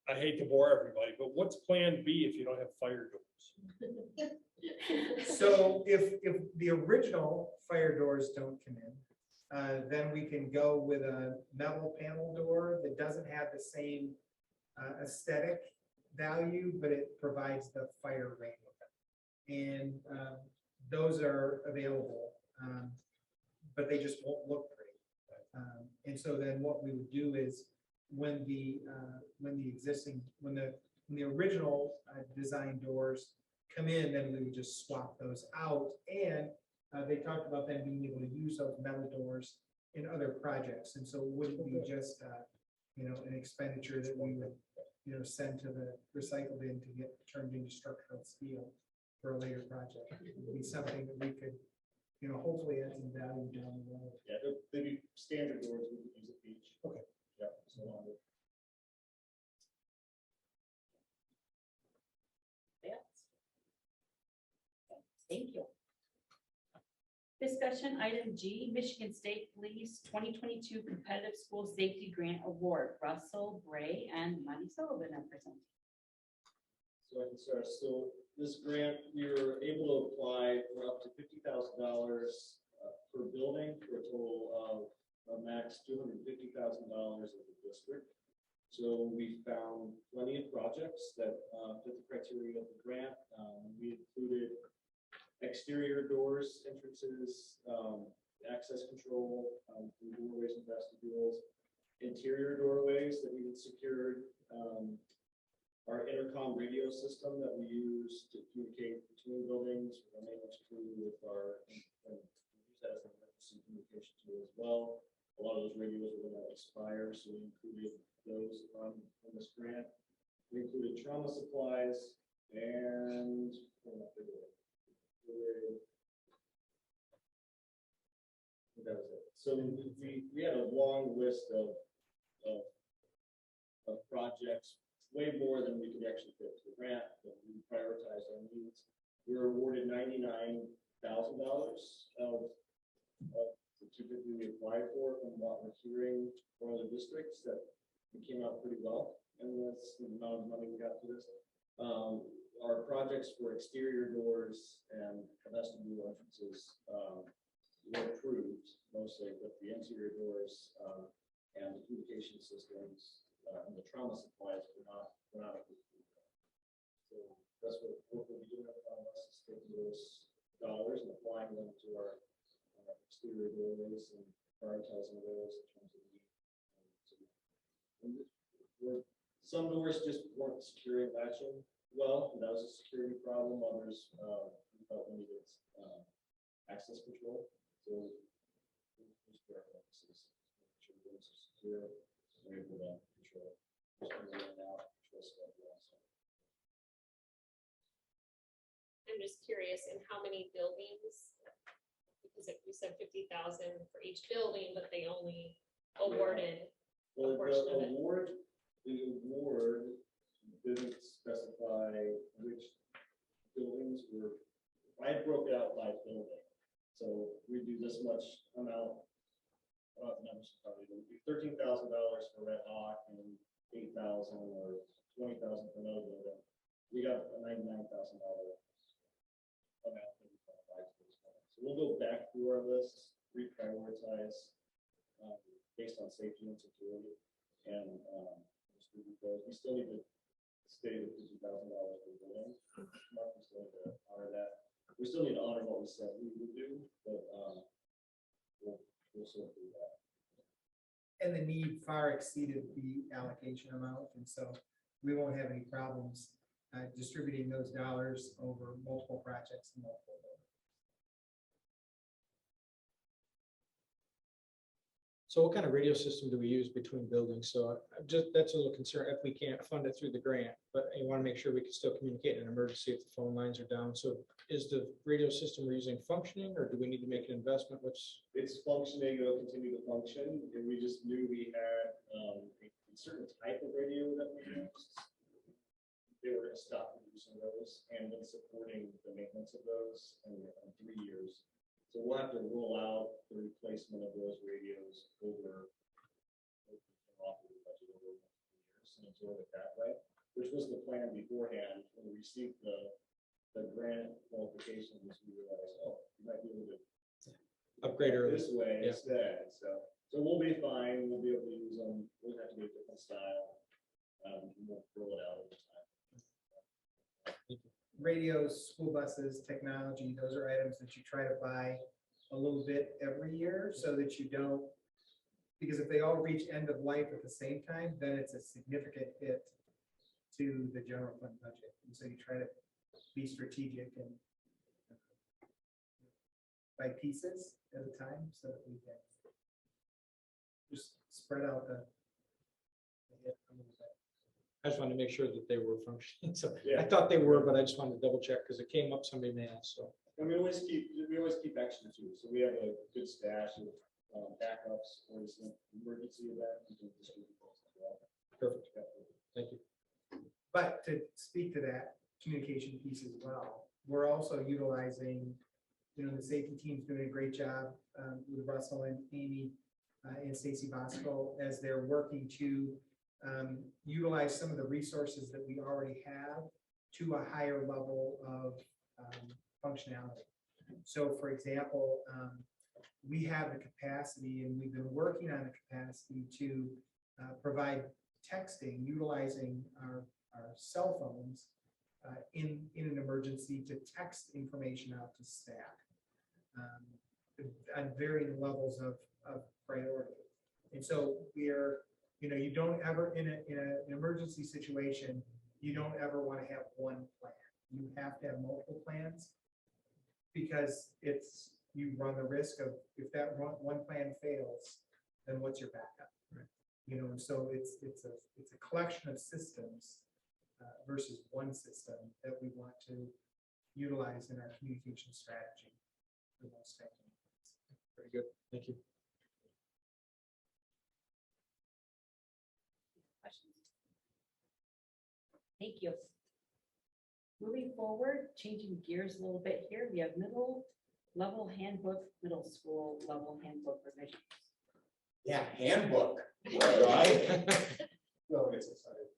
I hate to bore everybody, but what's plan B if you don't have fire doors? So if the original fire doors don't come in, then we can go with a metal panel door that doesn't have the same aesthetic value, but it provides the fire rating. and those are available, but they just won't look pretty. And so then what we would do is when the original design doors come in, then we would just swap those out. And they talked about them being able to use those metal doors in other projects. And so it wouldn't be just, an expenditure that we would, send to the recycle bin to get turned into structural steel for a later project. It would be something that we could, hopefully add some value down the road. Yeah, they'd be standard doors, we could use at beach. Okay. Yeah, so on. Yes. Thank you. Discussion item G, Michigan State Police 2022 Competitive School Safety Grant Award. Russell, Bray, and Monty Sullivan are presenting. So I can start. So this grant, we were able to apply for up to $50,000 per building for a total of a max $250,000 as a district. So we found plenty of projects that fit the criteria of the grant. We included exterior doors, entrances, access control, through doorways and vestibules, interior doorways that we had secured, our intercom radio system that we use to communicate between buildings, with our maintenance crew, with our, and use that as an emergency communication tool as well. A lot of those radios were going to expire, so we included those in this grant. We included trauma supplies and that was it. So we had a long list of projects, way more than we could actually fit to the grant, but we prioritized our needs. We were awarded $99,000 of the $250,000 we applied for from what we're hearing from other districts, that it came out pretty well, and that's the amount of money we got for this. Our projects for exterior doors and vestibule entrances were approved mostly, but the interior doors and the communication systems and the trauma supplies were not approved. So that's what we'll be doing us is taking those dollars and applying them to our exterior doorways and prioritizing those in terms of need. Some doors just weren't secure and latching well, and that was a security problem. Others we felt we needed access control. So just for our purposes, make sure the doors are secure, so we're able to control in and out, control stuff also. I'm just curious, in how many buildings? Because you said 50,000 for each building, but they only awarded Well, portion of it. the award didn't specify which buildings were. I broke it out by building, so we do this much amount. I don't have the numbers probably. It would be $13,000 for Red Hawk and $8,000 or $20,000 for another building. We got a $99,000 amount that we qualified for this one. So we'll go back through our list, reprioritize based on safety and security, and distribute those. We still need to stay with $50,000 per building. We still need to honor that. We still need to honor what we said we would do, but we'll sort through that. And the need far exceeded the allocation amount, and so we won't have any problems distributing those dollars over multiple projects and multiple buildings. So what kind of radio system do we use between buildings? So that's a little concern if we can't fund it through the grant, but you want to make sure we can still communicate in an emergency if the phone lines are down. So is the radio system we're using functioning, or do we need to make an investment? It's functioning, it'll continue to function, and we just knew we had a certain type of radio that we used. They were going to stop producing those and then supporting the maintenance of those in 3 years. So we'll have to roll out the replacement of those radios over the budget over 3 years and absorb it that way, which was the plan beforehand. When we received the grant qualifications, we realized, oh, you might be able to Upgrade early. this way Yeah. instead. So we'll be fine. We'll be able to use them. We'll have to get a different style. We'll roll it out over time. radios, school buses, technology, those are items that you try to buy a little bit every year so that you don't, because if they all reach end of life at the same time, then it's a significant hit to the general fund budget. And so you try to be strategic and by pieces at a time so that we can just spread out the hit a little bit. I just wanted to make sure that they were functioning. So I Yeah. thought they were, but I just wanted to double check because it came up, somebody may ask, so. And we always keep extra too, so we have a good stash of backups, or some emergency event. We can distribute those as well. Perfect. Thank you. But to speak to that communication piece as well, we're also utilizing, the safety team's doing a great job with Russell and Amy and Stacy Bosco as they're working to utilize some of the resources that we already have to a higher level of functionality. So for example, we have the capacity and we've been working on the capacity to provide texting utilizing our cell phones in an emergency to text information out to staff at varying levels of priority. And so we're, you don't ever, in an emergency situation, you don't ever want to have one plan. You have to have multiple plans because you run the risk of, if that one plan fails, then what's your backup? Right. And so it's a collection of systems versus one system that we want to utilize in our communication strategy. For those types of things. Very good. Thank you. Questions? Thank you. Moving forward, changing gears a little bit here, we have middle school level handbook revisions. Yeah, handbook. Right? Well, it's exciting.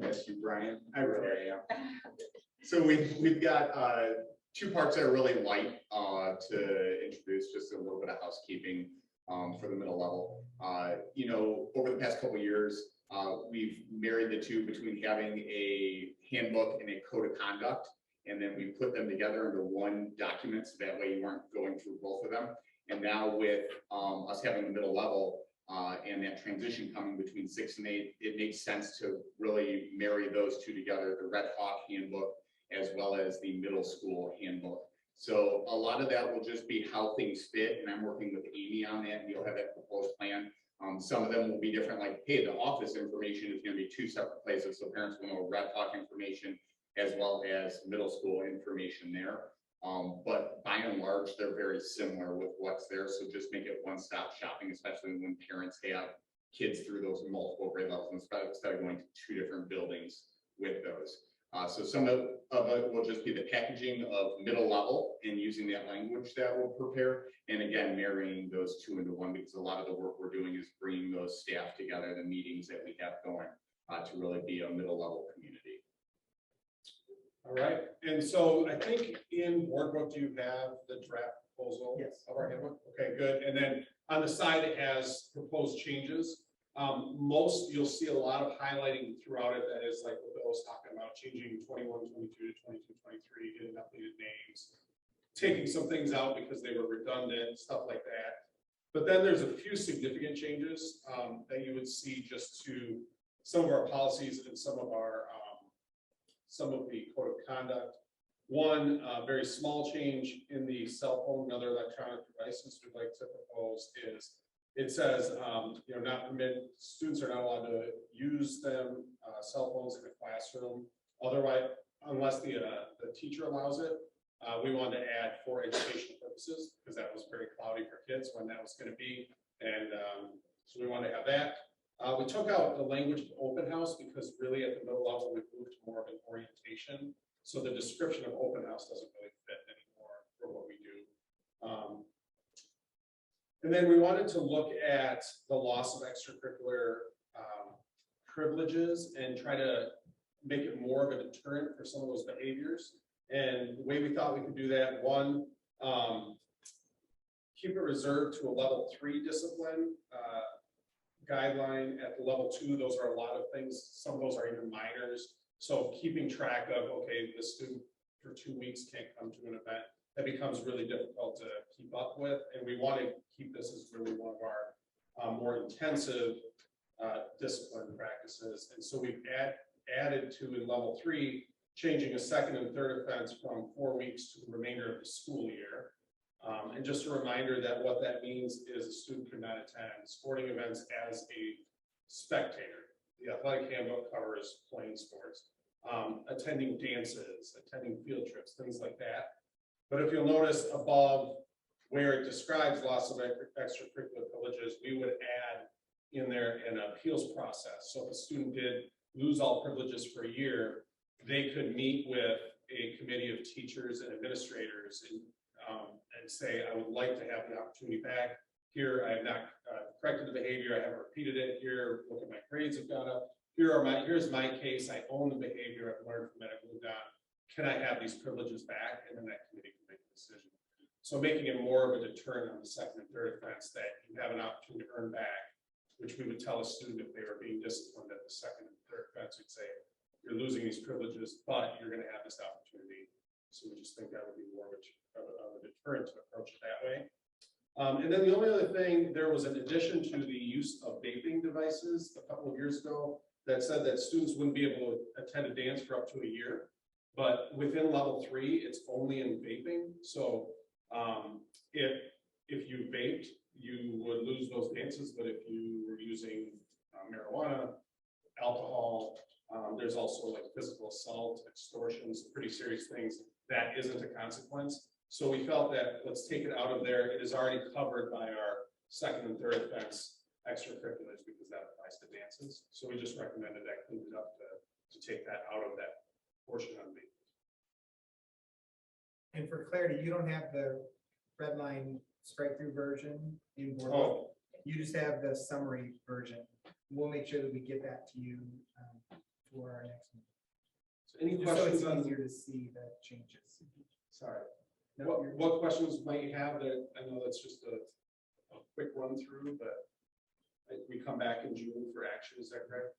Yes, you, Brian. I really am. So we've got two parts that are really light to introduce, just a little bit of housekeeping for the middle level. Over the past couple of years, we've married the two between having a handbook and a code of conduct, and then we put them together into one document, so that way you weren't going through both of them. And now with us having the middle level and that transition coming between 6 and 8, it makes sense to really marry those two together, the Red Hawk handbook as well as the middle school handbook. So a lot of that will just be how things fit, and I'm working with Amy on that, and you'll have that proposed plan. Some of them will be different, like, hey, the office information is going to be 2 separate places, so parents will know Red Hawk information as well as middle school information there. But by and large, they're very similar with what's there, so just make it one-stop shopping, especially when parents have kids through those multiple grade levels instead of going to 2 different buildings with those. So some of it will just be the packaging of middle level and using that language that we'll prepare. And again, marrying those 2 into 1, because a lot of the work we're doing is bringing those staff together, the meetings that we have going to really be a middle level community. All right, and so I think in board book, you have the draft proposal. Yes. Of our handbook. Okay, good. And then on the side, it has proposed changes. You'll see a lot of highlighting throughout it. That is like what Bill was talking about, changing 21, 22 to 22, 23, getting updated names, taking some things out because they were redundant, stuff like that. But then there's a few significant changes that you would see just to some of our policies and some of the code of conduct. One very small change in the cell phone and other electronic devices we'd like to propose is it says, students are not allowed to use them, cell phones in the classroom, otherwise, unless the teacher allows it. We wanted to add for educational purposes because that was very cloudy for kids when that was going to be. And so we wanted to have that. We took out the language of open house because really at the middle level, we've moved to more of an orientation. So the description of open house doesn't really fit anymore for what we do. And then we wanted to look at the loss of extracurricular privileges and try to make it more of a deterrent for some of those behaviors. And the way we thought we could do that, one, keep it reserved to a level 3 discipline guideline. At the level 2, those are a lot of things. Some of those are even minors. So keeping track of, okay, the student for 2 weeks can't come to an event, that becomes really difficult to keep up with. And we want to keep this as really one of our more intensive discipline practices. And so we've added to in level 3, changing a second and third offense from 4 weeks to the remainder of the school year. And just a reminder that what that means is a student could not attend sporting events as a spectator. The athletic handbook covers playing sports, attending dances, attending field trips, things like that. But if you'll notice above where it describes loss of extracurricular privileges, we would add in there an appeals process. So if a student did lose all privileges for a year, they could meet with a committee of teachers and administrators and say, I would like to have the opportunity back. Here, I have not corrected the behavior, I haven't repeated it. Here, look at my grades have gone up. Here's my case, I own the behavior, I've learned from it, I've moved on. Can I have these privileges back? And then that committee can make a decision. So making it more of a deterrent on the second and third offense that you have an opportunity to earn back, which we would tell a student if they were being disciplined at the second and third offense, we'd say, you're losing these privileges, but you're gonna have this opportunity. So we just think that would be more of a deterrent to approach it that way. And then the only other thing, there was an addition to the use of vaping devices a couple of years ago that said that students wouldn't be able to attend a dance for up to a year. But within level 3, it's only in vaping. So if you vaped, you would lose those dances. But if you were using marijuana, alcohol, there's also like physical assault, extortions, pretty serious things. That isn't a consequence. So we felt that let's take it out of there. It is already covered by our second and third offense extracurriculars because that applies to dances. So we just recommended that, cleaned it up to take that out of that portion on me. And for clarity, you don't have the red line strike through version in board. Oh, You just have the summary version. We'll make sure that we get that to you for our next meeting. so any Just so it's questions on, easier to see the changes. sorry, No, what questions might you have that, I know that's just a quick run through, but we come back in June for action, is that correct?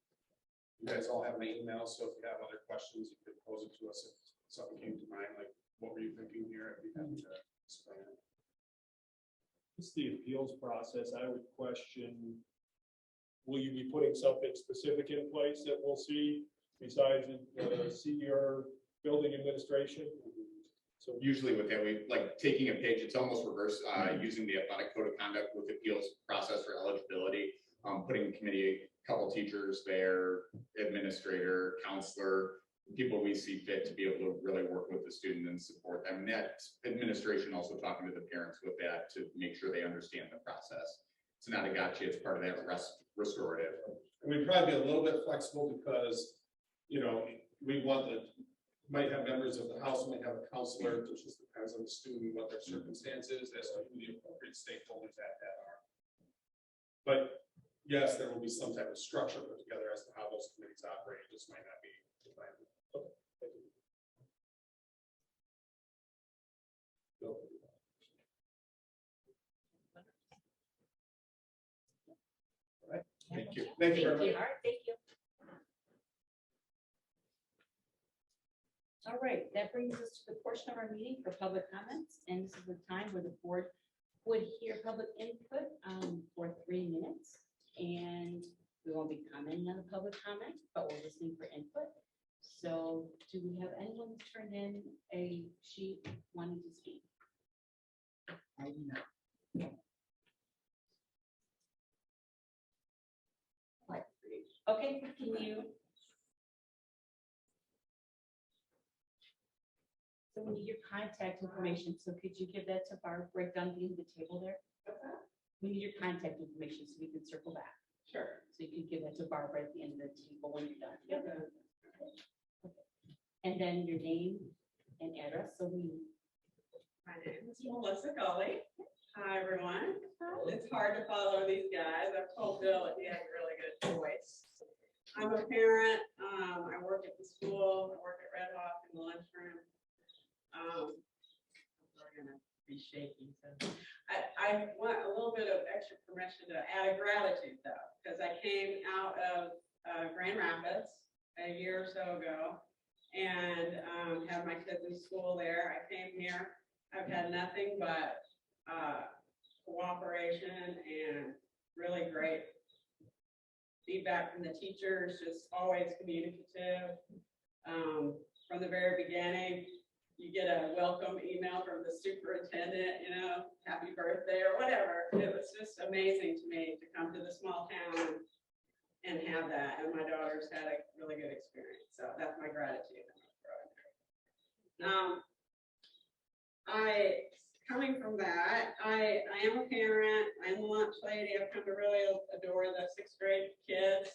You guys all have my email, so if you have other questions, you could pose it to us if something came to mind, like what were you thinking here? I'd be happy to explain it. It's the appeals process. I would question, will you be putting something specific in place that we'll see besides the senior building administration? So Usually with that, we like taking a page, it's almost reverse, using the athletic code of conduct with appeals process for eligibility, putting in committee, a couple teachers there, administrator, counselor, people we see fit to be able to really work with the student and support them. And that administration also talking to the parents with that to make sure they understand the process. It's not a gotcha, it's part of that restorative. And we'd probably be a little bit flexible because, you know, we want might have members of the house, might have a counselor, it just depends on the student, what their circumstances, as to who the appropriate stakeholders at that are. But yes, there will be some type of structure put together as to how those committees operate, it just might not be defined. Okay, thank you. No. All right, Thank you. thank you very much. All right, thank you. All right, that brings us to the portion of our meeting for public comments, and this is the time where the board would hear public input for 3 minutes. And we won't be commenting on the public comment, but we're listening for input. So do we have anyone who's turned in a sheet wanting to speak? I do not. Okay, can you? So we need your contact information, so could you give that to Barb right down the end of the table there? We need your contact information so we can circle back. Sure. So you can give that to Barb right at the end of the table when you're done. Yep. Okay. And then your name and address, so we. My name is Melissa Gully. Hi, everyone. It's hard to follow these guys. I've told Bill that he has a really good voice. I'm a parent. I work at the school. I work at Red Hawk in the lunchroom. We're gonna be shaking. So I want a little bit of extra permission to add a gratitude though, because I came out of Grand Rapids a year or so ago and had my kids in school there. I came here. I've had nothing but cooperation and really great feedback from the teachers, just always communicative. From the very beginning, you get a welcome email from the superintendent, you know, happy birthday or whatever. It was just amazing to me to come to the small town and have that. And my daughters had a really good experience. So that's my gratitude. Coming from that, I am a parent. I'm the lunch lady. I've come to really adore the 6th grade kids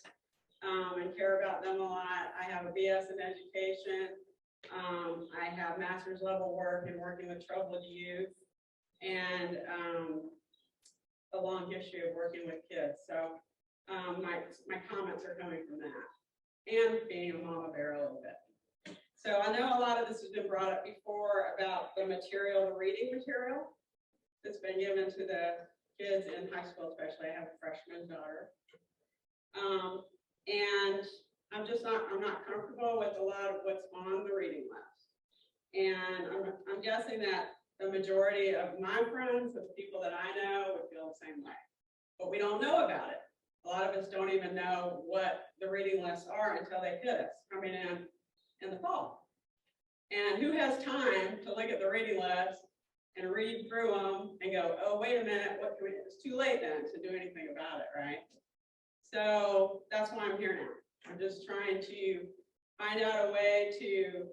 and care about them a lot. I have a BS in education. I have master's level work in working with troubled youth and a long history of working with kids. So my comments are coming from that and being a mama bear a little bit. So I know a lot of this has been brought up before about the material, the reading material that's been given to the kids in high school, especially. I have a freshman daughter. And I'm not comfortable with a lot of what's on the reading list. And I'm guessing that the majority of my friends, the people that I know, would feel the same way. But we don't know about it. A lot of us don't even know what the reading lists are until they hit us coming in the fall. And who has time to look at the reading list and read through them and go, oh, wait a minute, what can we do? It's too late then to do anything about it, right? So that's why I'm here now. I'm just trying to find out a way to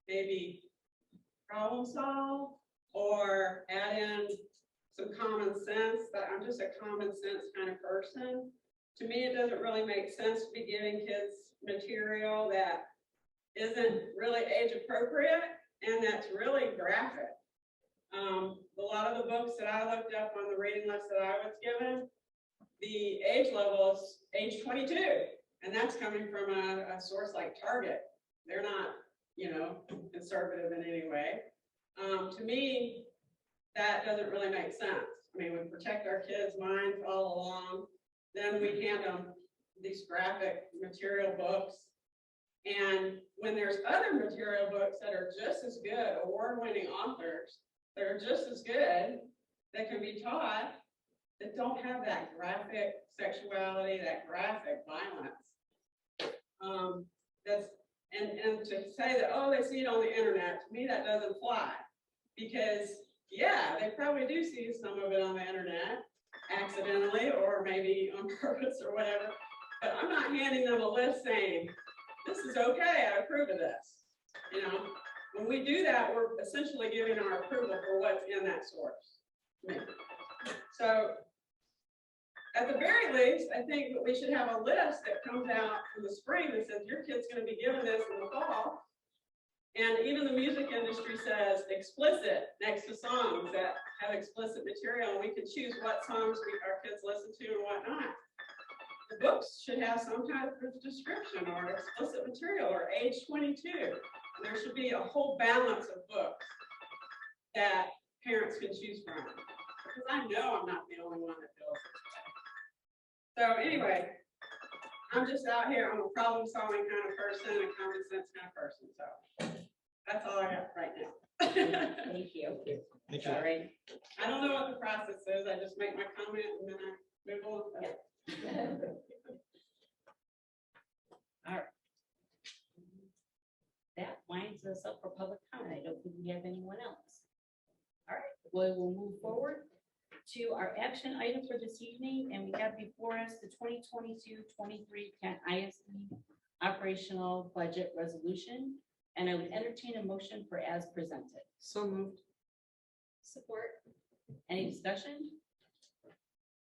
maybe problem solve or add in some common sense. But I'm just a common sense kind of person. To me, it doesn't really make sense to be giving kids material that isn't really age appropriate and that's really graphic. A lot of the books that I looked up on the reading list that I was given, the age level is age 22, and that's coming from a source like Target. They're not, you know, conservative in any way. To me, that doesn't really make sense. I mean, we protect our kids' minds all along, then we hand them these graphic material books. And when there's other material books that are just as good, award-winning authors that are just as good, that can be taught, that don't have that graphic sexuality, that graphic violence. And to say that, oh, they see it on the internet, to me that doesn't fly. Because yeah, they probably do see some of it on the internet accidentally or maybe on purpose or whatever. But I'm not handing them a list saying, this is okay, I approve of this. You know, when we do that, we're essentially giving our approval for what's in that source. So at the very least, I think that we should have a list that comes out in the spring that says your kid's going to be given this in the fall. And even the music industry says explicit next to songs that have explicit material, and we can choose what songs our kids listen to and whatnot. The books should have some kind of description or explicit material or age 22. There should be a whole balance of books that parents can choose from. Because I know I'm not the only one that feels this way. So anyway, I'm just out here. I'm a problem-solving kind of person, a common sense kind of person. So that's all I got right now. Thank you. Thank you. All right. I don't know what the process is. I just make my comment and then I move on. Yeah. All right. That winds us up for public comment. I don't think we have anyone else. All right, we will move forward to our action item for this evening, and we have before us the 2022-23 Kent ISD operational budget resolution, and I would entertain a motion for as presented. So moved. Support. Any discussion?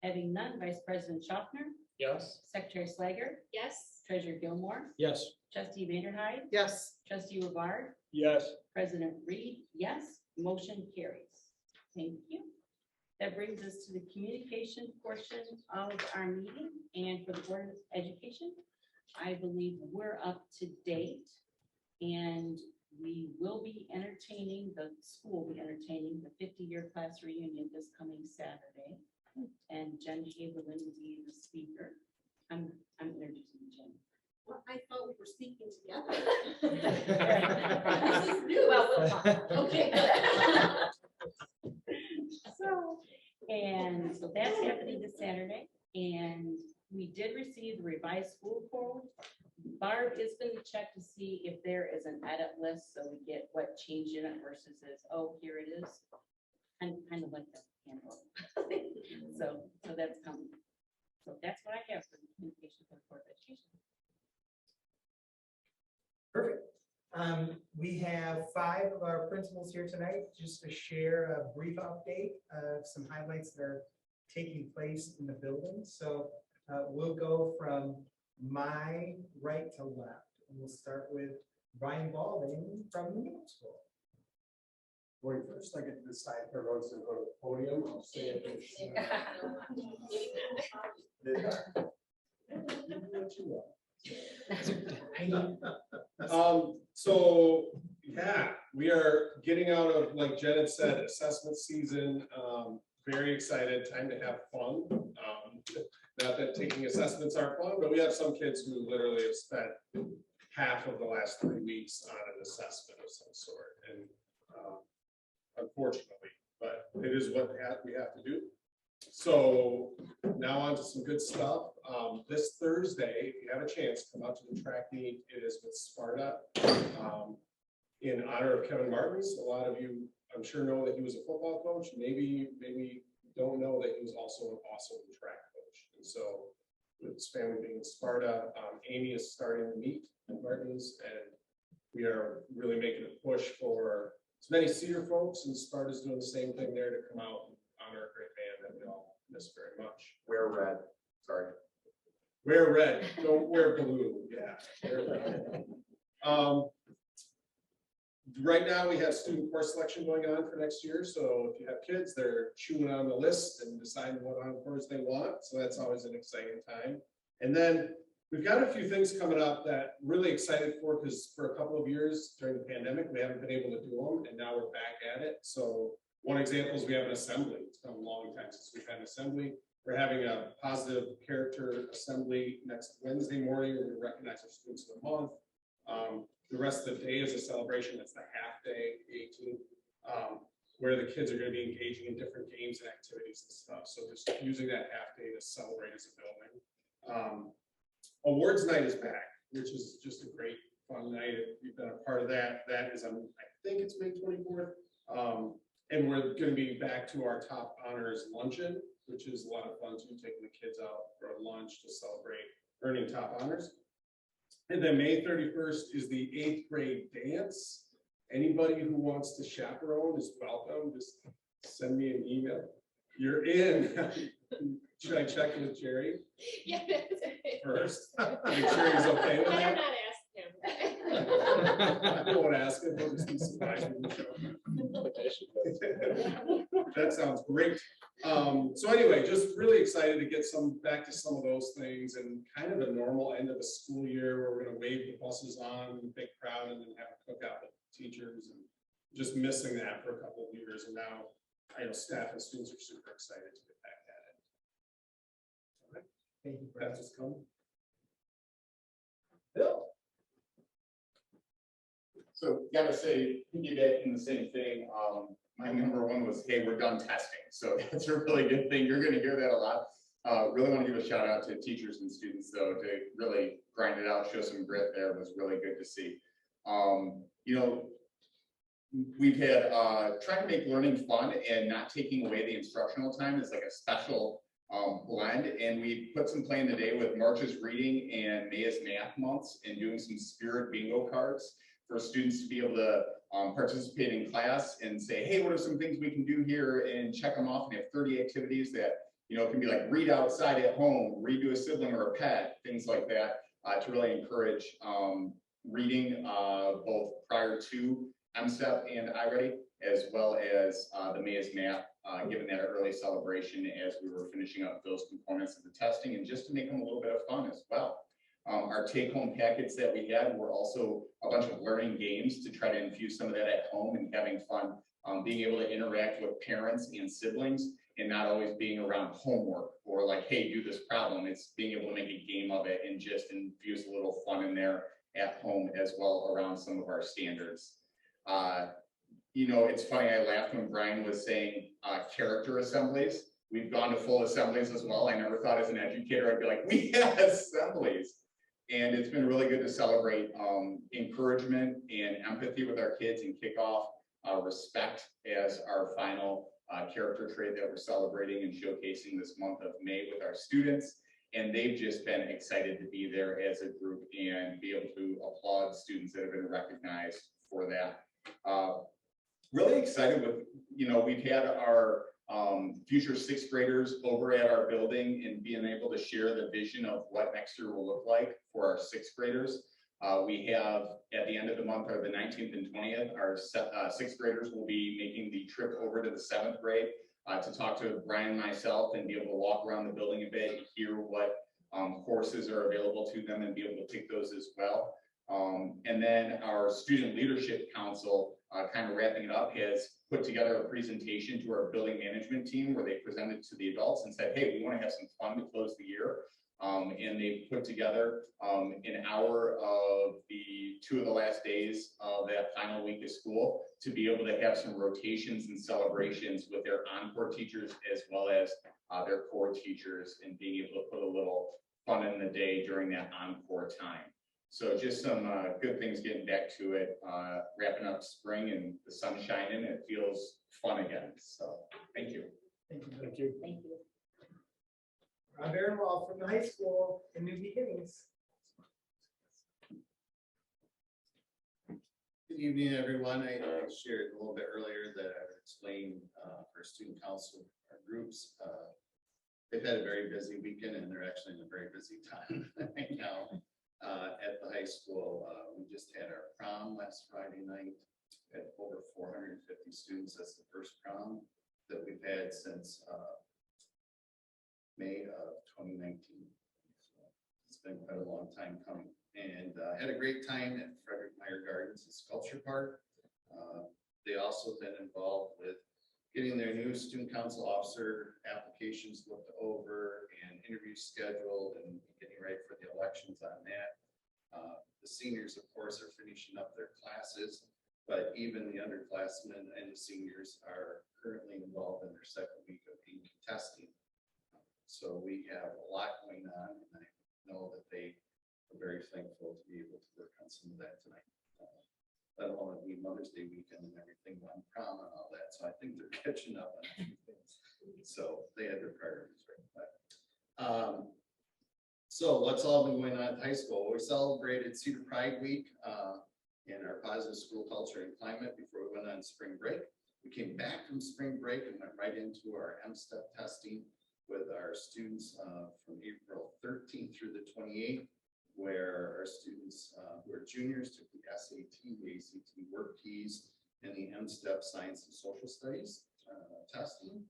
Having none, Vice President Schaffner, Yes. Secretary Slager, Yes. Treasurer Gilmore, Yes. Trustee Vanderhyde, Yes. Trustee Rivard, Yes. President Reed, yes, motion carries. Thank you. That brings us to the communication portion of our meeting, and for the Board of Education, I believe we're up to date, and we will be entertaining, the school will be entertaining the 50-year class reunion this coming Saturday, and Jen Haberlin will be the speaker. I'm introducing Jen. Well, I felt we're speaking together. This is new. Well, we'll talk. Okay. So that's happening this Saturday, and we did receive the revised school code. Barb is going to check to see if there is an edit list, so we get what changed in it versus is, oh, here it is. Kind of like the handbook. So that's coming. So that's what I have for the communication for the Board of Education. Perfect. We have 5 of our principals here tonight, just to share a brief update of some highlights that are taking place in the building. So we'll go from my right to left, and we'll start with Brian Balding from the middle school. Wait, first I get to decide if everyone's gonna go to the podium. I'll say it. So, yeah, we are getting out of, like Jen had said, assessment season. Very excited, time to have fun. Not that taking assessments aren't fun, but we have some kids who literally have spent half of the last 3 weeks on an assessment of some sort. And unfortunately, but it is what we have to do. So now on to some good stuff. This Thursday, if you have a chance, come out to the track meet. It is with Sparta in honor of Kevin Martins. A lot of you, I'm sure, know that he was a football coach. Maybe don't know that he was also an awesome track coach. And so with his family being in Sparta, Amy is starting to meet at Martins, and we are really making a push for as many Cedar folks, and Sparta's doing the same thing there to come out and honor a great band that we all miss very much. Wear red, sorry. Wear red, don't wear blue, yeah. Wear red. Right now, we have student course selection going on for next year, so if you have kids, they're chewing on the list and deciding what course they want, so that's always an exciting time. And then we've got a few things coming up that I'm really excited for, because for a couple of years during the pandemic, we haven't been able to do them, and now we're back at it. So one example is we have an assembly. It's been a long time since we've had an assembly. We're having a positive character assembly next Wednesday morning, where we recognize our students of the month. The rest of the day is a celebration. That's the half day, the 18th, where the kids are going to be engaging in different games and activities and stuff. So just using that half day to celebrate as a building. Awards night is back, which is just a great fun night. If you've been a part of that, that is on, I think it's May 24th. And we're going to be back to our top honors luncheon, which is a lot of fun too, taking the kids out for a lunch to celebrate earning top honors. And then May 31st is the 8th grade dance. Anybody who wants to chaperone is welcome. Just send me an email. You're in. Should I check with Jerry Yeah. first? Make sure he's okay with Better that. not ask him. I won't ask him. He'll just be surprised when we show up. That sounds great. So anyway, just really excited to get back to some of those things, and kind of a normal end of the school year where we're going to wave the buses on, big crowd, and then have a cookout with teachers, and just missing that for a couple of years. And now I know staff and students are super excited to get back at it. All right. Thank you, Brad. That's what's coming. Bill. So gotta say, piggybacking the same thing, my number one was, hey, we're done testing. So that's a really good thing. You're gonna hear that a lot. Really want to give a shout out to teachers and students though, to really grind it out, show some grit there. It was really good to see. You know, we've had trying to make learning fun and not taking away the instructional time is like a special blend. And we put some play in the day with March's reading and Maya's math months, and doing some spirit bingo cards for students to be able to participate in class and say, hey, what are some things we can do here, and check them off. And have 30 activities that, you know, can be like read outside at home, read to a sibling or a pet, things like that, to really encourage reading both prior to MSTEP and iReady, as well as the Maya's Math, given that early celebration as we were finishing up those components of the testing, and just to make them a little bit of fun as well. Our take-home packets that we had were also a bunch of learning games to try to infuse some of that at home and having fun, being able to interact with parents and siblings, and not always being around homework or like, hey, do this problem. It's being able to make a game of it and just infuse a little fun in there at home as well around some of our standards. It's funny, I laughed when Brian was saying character assemblies. We've gone to full assemblies as well. I never thought as an educator, I'd be like, we have assemblies. And it's been really good to celebrate encouragement and empathy with our kids and kick off respect as our final character trait that we're celebrating and showcasing this month of May with our students. And they've just been excited to be there as a group and be able to applaud students that have been recognized for that. Really excited with, we've had our future sixth graders over at our building and being able to share the vision of what next year will look like for our sixth graders. We have at the end of the month, or the 19th and 20th, our sixth graders will be making the trip over to the seventh grade to talk to Brian and myself and be able to walk around the building a bit, hear what courses are available to them and be able to take those as well. And then our Student Leadership Council, kind of wrapping it up, has put together a presentation to our building management team where they presented to the adults and said, hey, we want to have some fun to close the year. And they put together an hour of the 2 of the last days of that final week of school to be able to have some rotations and celebrations with their encore teachers as well as their core teachers, and being able to put a little fun in the day during that encore time. So just some good things getting back to it, wrapping up spring and the sun shining, it feels fun again. So thank you. Thank you. Thank you. Thank you. Rob Aaronwald from the high school in New Beginnings. Good evening, everyone. I shared a little bit earlier that I would explain for student council our groups. They've had a very busy weekend and they're actually in a very busy time right now at the high school. We just had our prom last Friday night at over 450 students. That's the first prom that we've had since May of 2019. So it's been quite a long time coming, and had a great time at Frederick Meyer Gardens and Sculpture Park. They also been involved with getting their new student council officer applications looked over and interviews scheduled and getting ready for the elections on that. The seniors, of course, are finishing up their classes, but even the underclassmen and the seniors are currently involved in their second week of AP testing. So we have a lot going on, and I know that they are very thankful to be able to work on some of that tonight. Let alone the Mother's Day weekend and everything, on prom and all that. So I think they're catching up on a few things. So they had their priorities right. So what's all been going on at high school? We celebrated Cedar Pride Week in our positive school culture and climate before we went on spring break. We came back from spring break and went right into our M-STEP testing with our students from April 13th through the 28th, where our students who are juniors took the SAT, the ACT work keys, and the M-STEP science and social studies testing.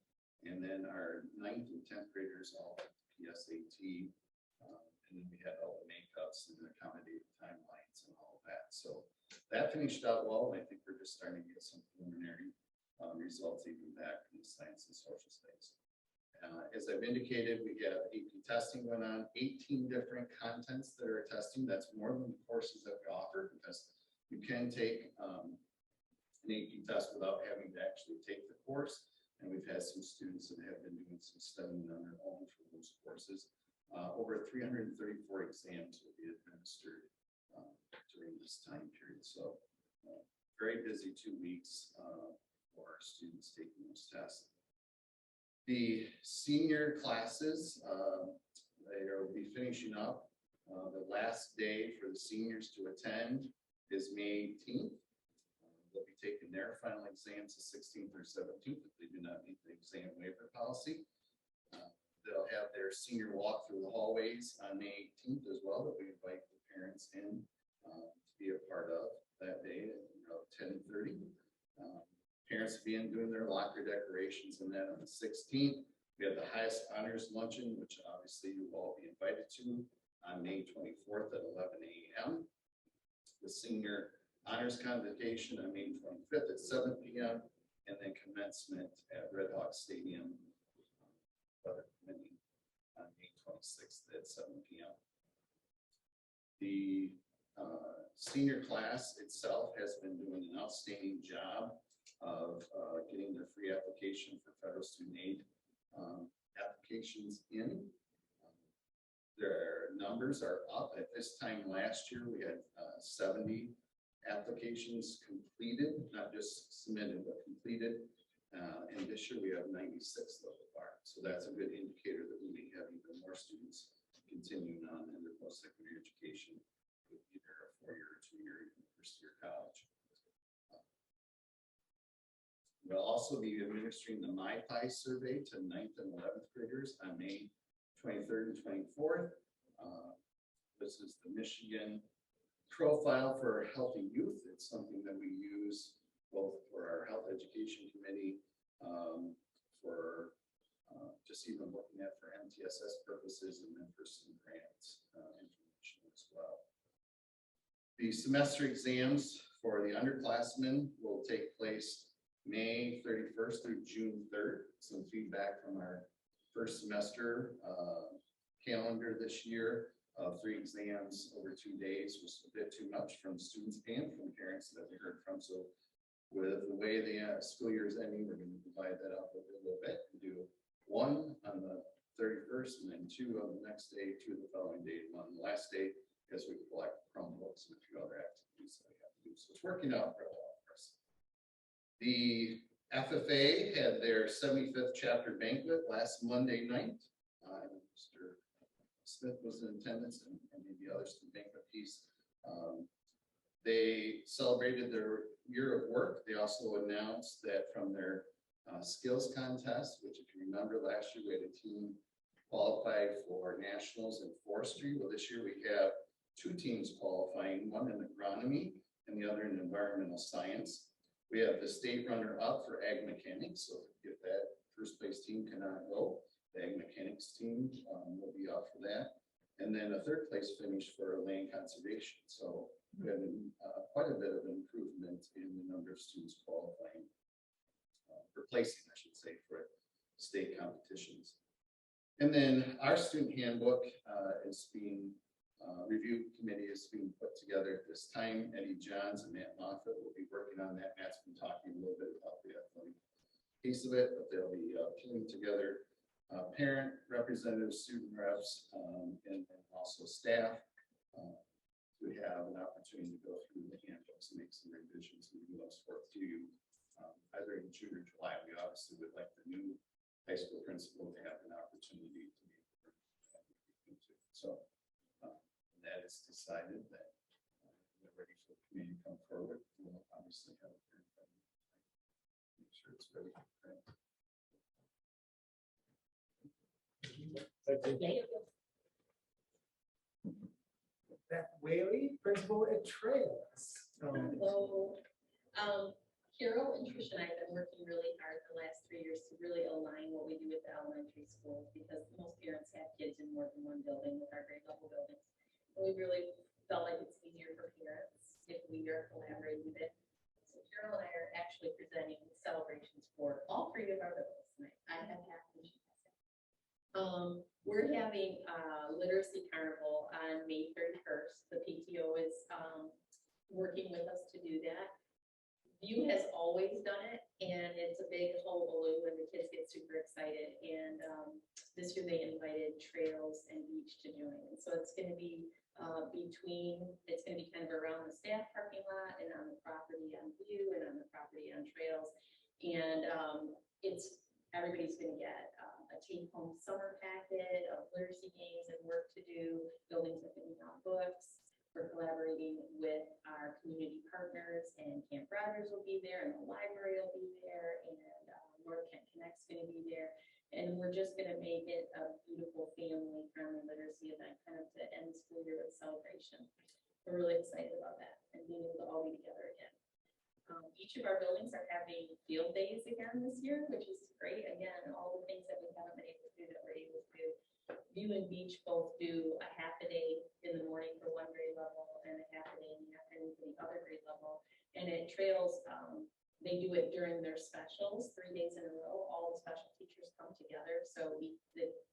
And then our 9th and 10th graders all took the PSAT, and then we had all the makeups and the accommodated timelines and all of that. So that finished out well, and I think we're just starting to get some preliminary results even back from the science and social studies. As I've indicated, we have AP testing went on, 18 different contents that are testing. That's more than the courses that we offer, because you can take an AP test without having to actually take the course. And we've had some students that have been doing some studying on their own for those courses. Over 334 exams will be administered during this time period. So very busy 2 weeks for our students taking those tests. The senior classes, they will be finishing up. The last day for the seniors to attend is May 18th. They'll be taking their final exams the 16th or 17th if they do not meet the exam waiver policy. They'll have their senior walk through the hallways on May 18th as well, that we invite the parents in to be a part of that day at about 10:30. Parents will be in doing their locker decorations, and then on the 16th, we have the highest honors luncheon, which obviously you will all be invited to on May 24th at 11 a.m. The senior honors convocation on May 25th at 7 p.m. and then commencement at Red Hawk Stadium on May 26th at 7 p.m. The Senior class itself has been doing an outstanding job of getting their free application for federal student aid applications in. Their numbers are up. At this time last year, we had 70 applications completed, not just submitted, but completed. And this year we have 96 so far. So that's a good indicator that we may have even more students continuing on in their post-secondary education with either a 4-year or 2-year university or college. We'll also be administering the MyPie survey to 9th and 11th graders on May 23rd and 24th. This is the Michigan profile for healthy youth. It's something that we use both for our health education committee, for just even looking at for MTSS purposes, and then for some grants information as well. The semester exams for the underclassmen will take place May 31st through June 3rd. Some feedback from our first semester calendar this year of 3 exams over 2 days was a bit too much from students and from parents that we heard from. So with the way the school year is ending, we're going to divide that up a little bit and do 1 on the 31st and then 2 on the next day, 2 the following day, 1 on the last day, because we collect Chromebooks and a few other activities that we have to do. So it's working out real well for us. The FFA had their 75th chapter banquet last Monday night. Mr. Smith was in attendance and maybe others to the banquet piece. They celebrated their year of work. They also announced that from their skills contest, which if you remember last year, we had a team qualified for nationals in forestry. Well, this year we have 2 teams qualifying, one in agronomy and the other in environmental science. We have the state runner up for ag mechanics. So if that first place team cannot go, the ag mechanics team will be up for that. And then a 3rd place finish for land conservation. So we have quite a bit of improvement in the number of students qualifying, replacing, I should say, for state competitions. And then our student handbook is being review committee is being put together at this time. Eddie Johns and Matt Moffitt will be working on that. Matt's been talking a little bit about the athletic piece of it, but they'll be pulling together parent representatives, student reps, and also staff to have an opportunity to go through the handbooks and make some revisions and move those forth to you either in June or July. We obviously would like the new high school principal to have an opportunity to be into. So that is decided that we're ready for the committee to come forward. We'll obviously have a make sure it's ready. Beth Whaley, principal at Trails. Hello. Carol and Trish and I have been working really hard the last 3 years to really align what we do with the elementary schools, because most parents have kids in more than one building with our grade level buildings. And we really felt like it's easier for parents if we are collaborating with it. So Carol and I are actually presenting celebrations for all 3 of our buildings tonight. I have half and she has half. We're having a literacy carnival on May 31st. The PTO is working with us to do that. View has always done it, and it's a big hullabaloo, and the kids get super excited. And this year they invited Trails and Beach to join. And so it's going to be it's going to be kind of around the staff parking lot and on the property on View and on the property on Trails. And everybody's going to get a take-home summer packet of literacy games and work to do, building Tiffany books. We're collaborating with our community partners, and Camp Rogers will be there, and the library will be there, and North Kent Connect's going to be there. And we're just going to make it a beautiful family-friendly literacy event, kind of to end the school year with celebration. We're really excited about that and being able to all be together again. Each of our buildings are having field days again this year, which is great. Again, all the things that we haven't been able to do that we're able to do. View and Beach both do a half a day in the morning for one grade level and a half a day in the afternoon for the other grade level. And at Trails, they do it during their specials 3 days in a row. All the special teachers come together. So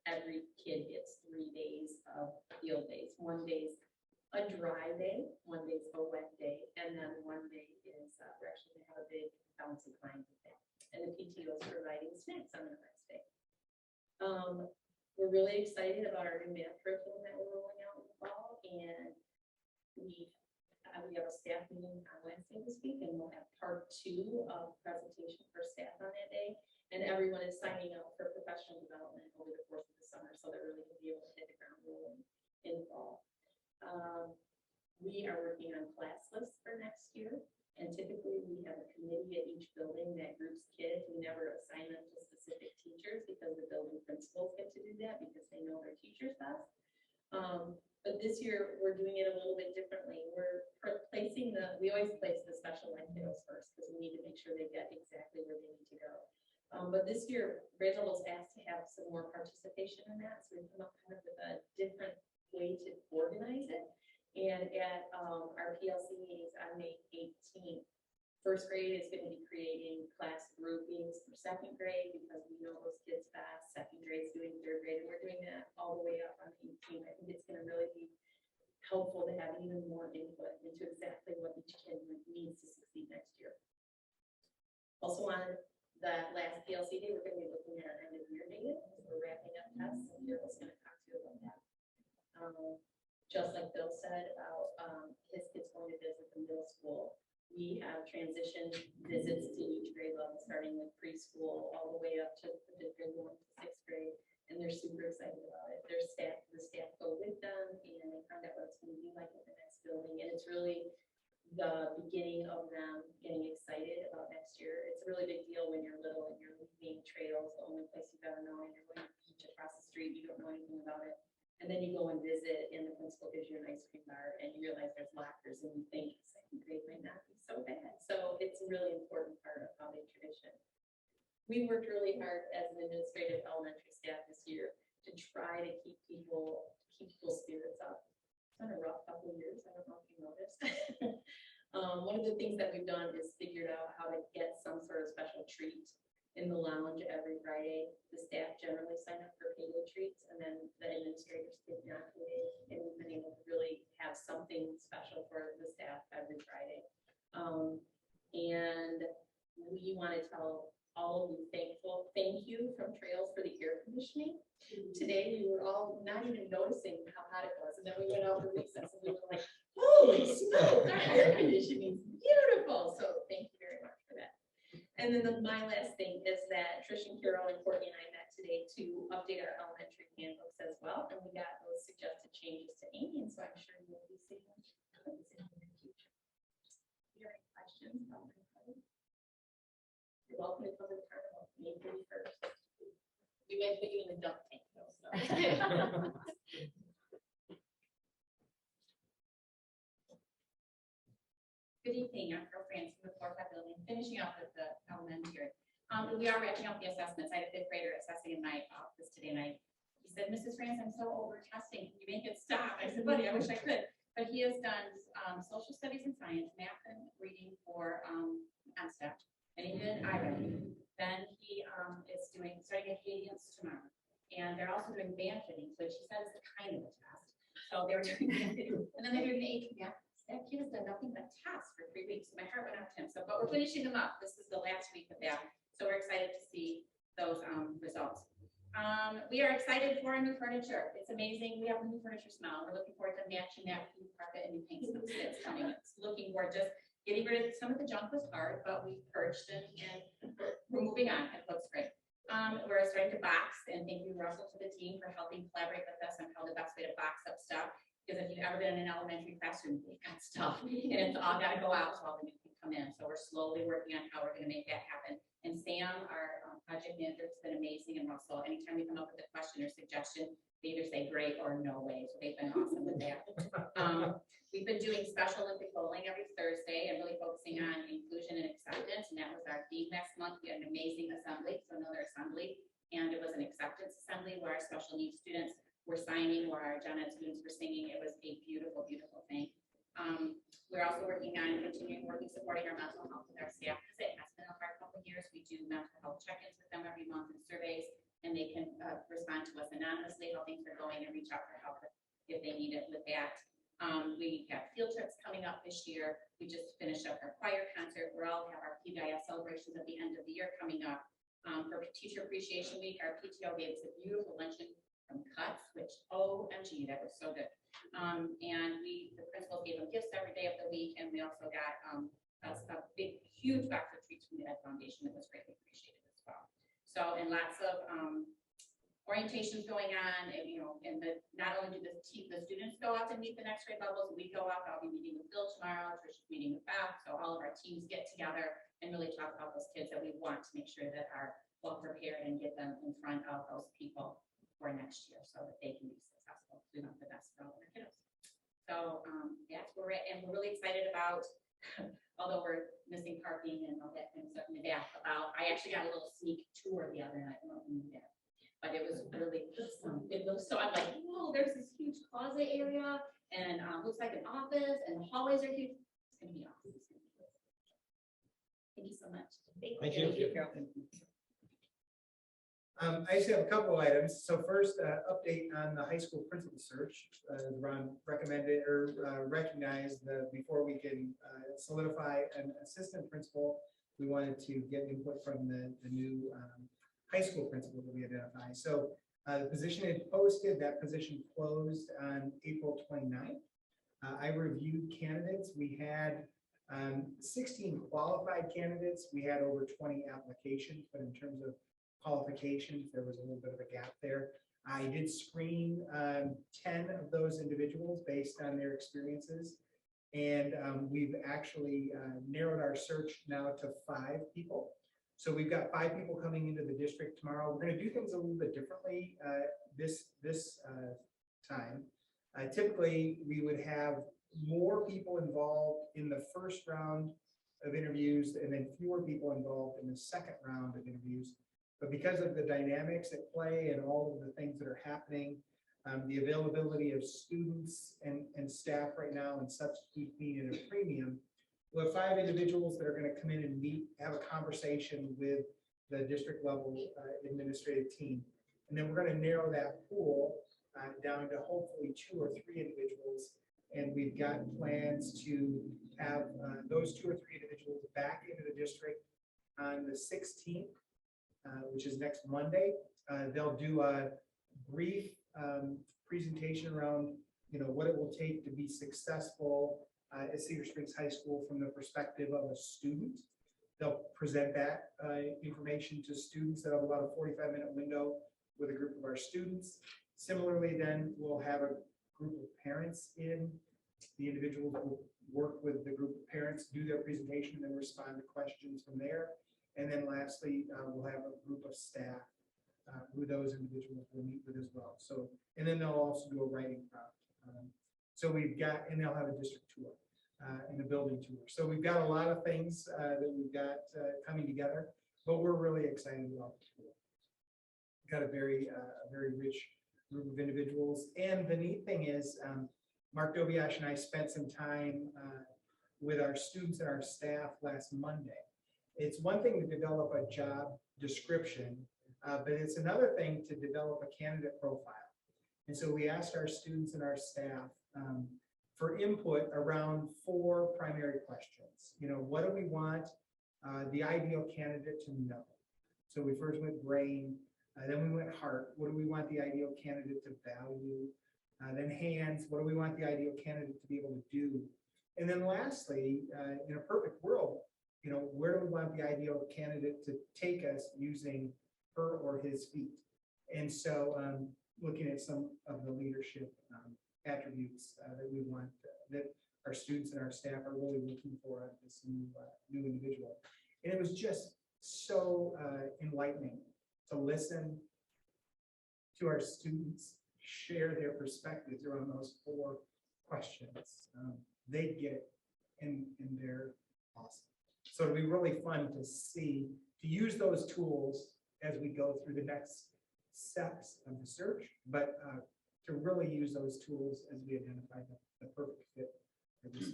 every kid gets 3 days of field days. 1 day's a dry day, one day's a wet day, and then one day is, we're actually gonna have a big bouncy climb day. And the PTO is providing snacks on the next day. We're really excited about our new math curriculum that we're rolling out in the fall, and we have a staff meeting on Wednesday this week, and we'll have part 2 of presentation for staff on that day. And everyone is signing up for professional development over the course of the summer, so they're really gonna be able to hit the ground rolling in the fall. We are working on class lists for next year, and typically we have a committee at each building that groups kids. We never assign them to specific teachers because the building principals get to do that because they know their teachers best. But this year, we're doing it a little bit differently. We're placing we always place the special ed kiddos first because we need to make sure they get exactly where they need to go. But this year, Rachel was asked to have some more participation in that, so we come up kind of with a different way to organize it. And at our PLC meetings on May 18th, first grade is going to be creating class groupings for second grade because we know those kids best. Second grade is doing third grade, and we're doing that all the way up on 18th. I think it's going to really be helpful to have even more input into exactly what each kid needs to succeed next year. Also on that last PLC day, we're going to be looking at end of year data. We're wrapping up tests, and Daryl's going to talk to you about that. Just like Bill said about his kids going to visit the middle school, we have transition visits to each grade level, starting with preschool all the way up to the 5th grade, going to 6th grade, and they're super excited about it. The staff go with them, and they find out what it's going to be like at the next building, and it's really the beginning of them getting excited about next year. It's a really big deal when you're little and you're leaving trails, the only place you've ever known, and you're going to the beach across the street, you don't know anything about it. And then you go and visit, and the principal gives you an ice cream bar, and you realize there's lockers, and you think second grade might not be so bad. So it's a really important part of holiday tradition. We worked really hard as an administrative elementary staff this year to try to keep people's spirits up. It's been a rough couple of years. I don't know if you noticed. One of the things that we've done is figured out how to get some sort of special treat in the lounge every Friday. The staff generally sign up for payday treats, and then the administrators take not payday, and we've been able to really have something special for the staff every Friday. And we want to tell all of you thank you from Trails for the air conditioning. Today, we were all not even noticing how hot it was, and then we went out for recess, and we were like, holy smokes, our air conditioning is beautiful. So thank you very much for that. And then my last thing is that Trish and Carol and Courtney and I met today to update our elementary handbooks as well. And we got those suggested changes to Amy, and so I'm sure you'll be seeing them in the future. If you have any questions about my code, you're welcome to come to the carnival, May 31st. We might put you in the duck tank though. So. Good evening, I'm Carol France from the Florida Building, finishing up with the elementary. We are wrapping up the assessments. I had a 5th grader assessing in my office today, and he said, Mrs. France, I'm so over testing. Can you make it stop? I said, buddy, I wish I could. But he has done social studies and science, math and reading for MSTEP, and he did iReady. Then he is starting a cadence tomorrow. And they're also doing band fitting, which he says is kind of a test. So they were doing band fitting, and then they're doing the AP math. That kid has done nothing but tests for 3 weeks. So my heart went out to him. So, but we're finishing them up. This is the last week of that. So we're excited to see those results. We are excited for our new furniture. It's amazing. We have a new furniture smell. We're looking forward to matching that new carpet and new paint smells that's coming. It's looking gorgeous. Getting rid of some of the junk was hard, but we purged and we're moving on. It looks great. We're starting to box, and thank you, Russell, to the team for helping collaborate with us on how the best way to box up stuff. Because if you've ever been in an elementary classroom, they've got stuff, and it's all got to go out so all the new can come in. So we're slowly working on how we're going to make that happen. And Sam, our project manager, has been amazing, and Russell, anytime we come up with a question or suggestion, they either say great or no way. So they've been awesome with that. We've been doing Special Olympic bowling every Thursday and really focusing on inclusion and acceptance. And that was our theme last month. We had an amazing assembly, so another assembly, and it was an acceptance assembly where our special needs students were signing, where our gen ed students were singing. It was a beautiful, beautiful thing. We're also working on continuing working, supporting our mental health with our staff, because it has been a hard couple of years. We do mental health check-ins with them every month and surveys, and they can respond to us anonymously how things are going and reach out for help if they need it with that. We have field trips coming up this year. We just finished up our choir concert. We'll all have our PBIS celebrations at the end of the year coming up. For Teacher Appreciation Week, our PTO gave us a beautiful luncheon from Cuts, which, OMG, that was so good. And the principals gave them gifts every day of the week, and we also got a big, huge box of treats from the Ed Foundation that was greatly appreciated as well. So, and lots of orientations going on, and not only do the students go out and meet the next grade levels, we go out. I'll be meeting with Bill tomorrow, Trish's meeting with Beth, so all of our teams get together and really talk about those kids that we want to make sure that are well prepared and get them in front of those people for next year so that they can be successful. We want the best for all of our kiddos. So that's where we're at, and we're really excited about, although we're missing parking and all that kind of stuff in the back, I actually got a little sneak tour the other night. I don't know if you knew that. But it was really awesome. So I'm like, whoa, there's this huge closet area and looks like an office and the hallways are huge. It's gonna be awesome. Thank you so much. Thank you. I just have a couple items. So first, update on the high school principal search. Ron recommended or recognized that before we can solidify an assistant principal, we wanted to get input from the new high school principal that we identify. So the position had posted, that position closed on April 29th. I reviewed candidates. We had 16 qualified candidates. We had over 20 applications, but in terms of qualifications, there was a little bit of a gap there. I did screen 10 of those individuals based on their experiences. And we've actually narrowed our search now to 5 people. So we've got 5 people coming into the district tomorrow. We're going to do things a little bit differently this time. Typically, we would have more people involved in the first round of interviews and then fewer people involved in the second round of interviews. But because of the dynamics at play and all of the things that are happening, the availability of students and staff right now and substitutes being at a premium, we'll have 5 individuals that are going to come in and meet, have a conversation with the district level administrative team. And then we're going to narrow that pool down to hopefully 2 or 3 individuals. And we've got plans to have those 2 or 3 individuals back into the district on the 16th, which is next Monday. They'll do a brief presentation around, what it will take to be successful at Cedar Springs High School from the perspective of a student. They'll present that information to students. They'll have about a 45-minute window with a group of our students. Similarly, then we'll have a group of parents in. The individuals will work with the group of parents, do their presentation, and then respond to questions from there. And then lastly, we'll have a group of staff who those individuals will meet with as well. So, and then they'll also do a writing prompt. So we've got, and they'll have a district tour and a building tour. So we've got a lot of things that we've got coming together, but we're really excited about the tour. We've got a very rich group of individuals. And the neat thing is, Mark Dobiash and I spent some time with our students and our staff last Monday. It's one thing to develop a job description, but it's another thing to develop a candidate profile. And so we asked our students and our staff for input around 4 primary questions. What do we want the ideal candidate to know? So we first went brain, then we went heart. What do we want the ideal candidate to value? Then hands, what do we want the ideal candidate to be able to do? And then lastly, in a perfect world, where do we want the ideal candidate to take us using her or his feet? And so looking at some of the leadership attributes that we want, that our students and our staff are really looking for at this new individual. And it was just so enlightening to listen to our students share their perspectives around those 4 questions. They get it, and they're awesome. So it'll be really fun to see, to use those tools as we go through the next steps of the search, but to really use those tools as we identify the perfect fit for this.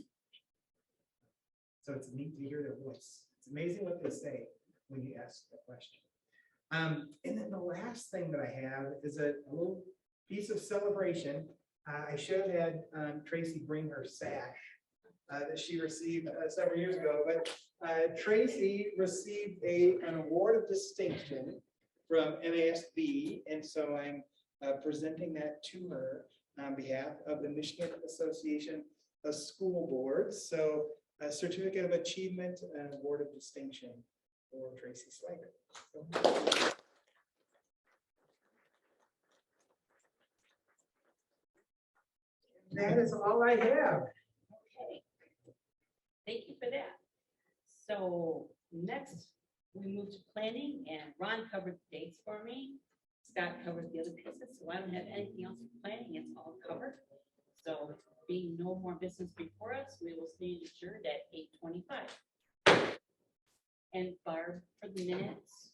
So it's neat to hear their voice. It's amazing what they say when you ask the question. And then the last thing that I have is a little piece of celebration. I should have had Tracy bring her sash that she received several years ago, but Tracy received an award of distinction from MASB, and so I'm presenting that to her on behalf of the Michigan Association of School Boards. So a certificate of achievement and award of distinction for Tracy Slager. So, that is all I have. Okay. Thank you for that. So next, we move to planning, and Ron covered the dates for me. Scott covered the other pieces, so I don't have anything else for planning. It's all covered. So being no more business before us, we will stand adjourned at 8:25. And Barb, for the minutes,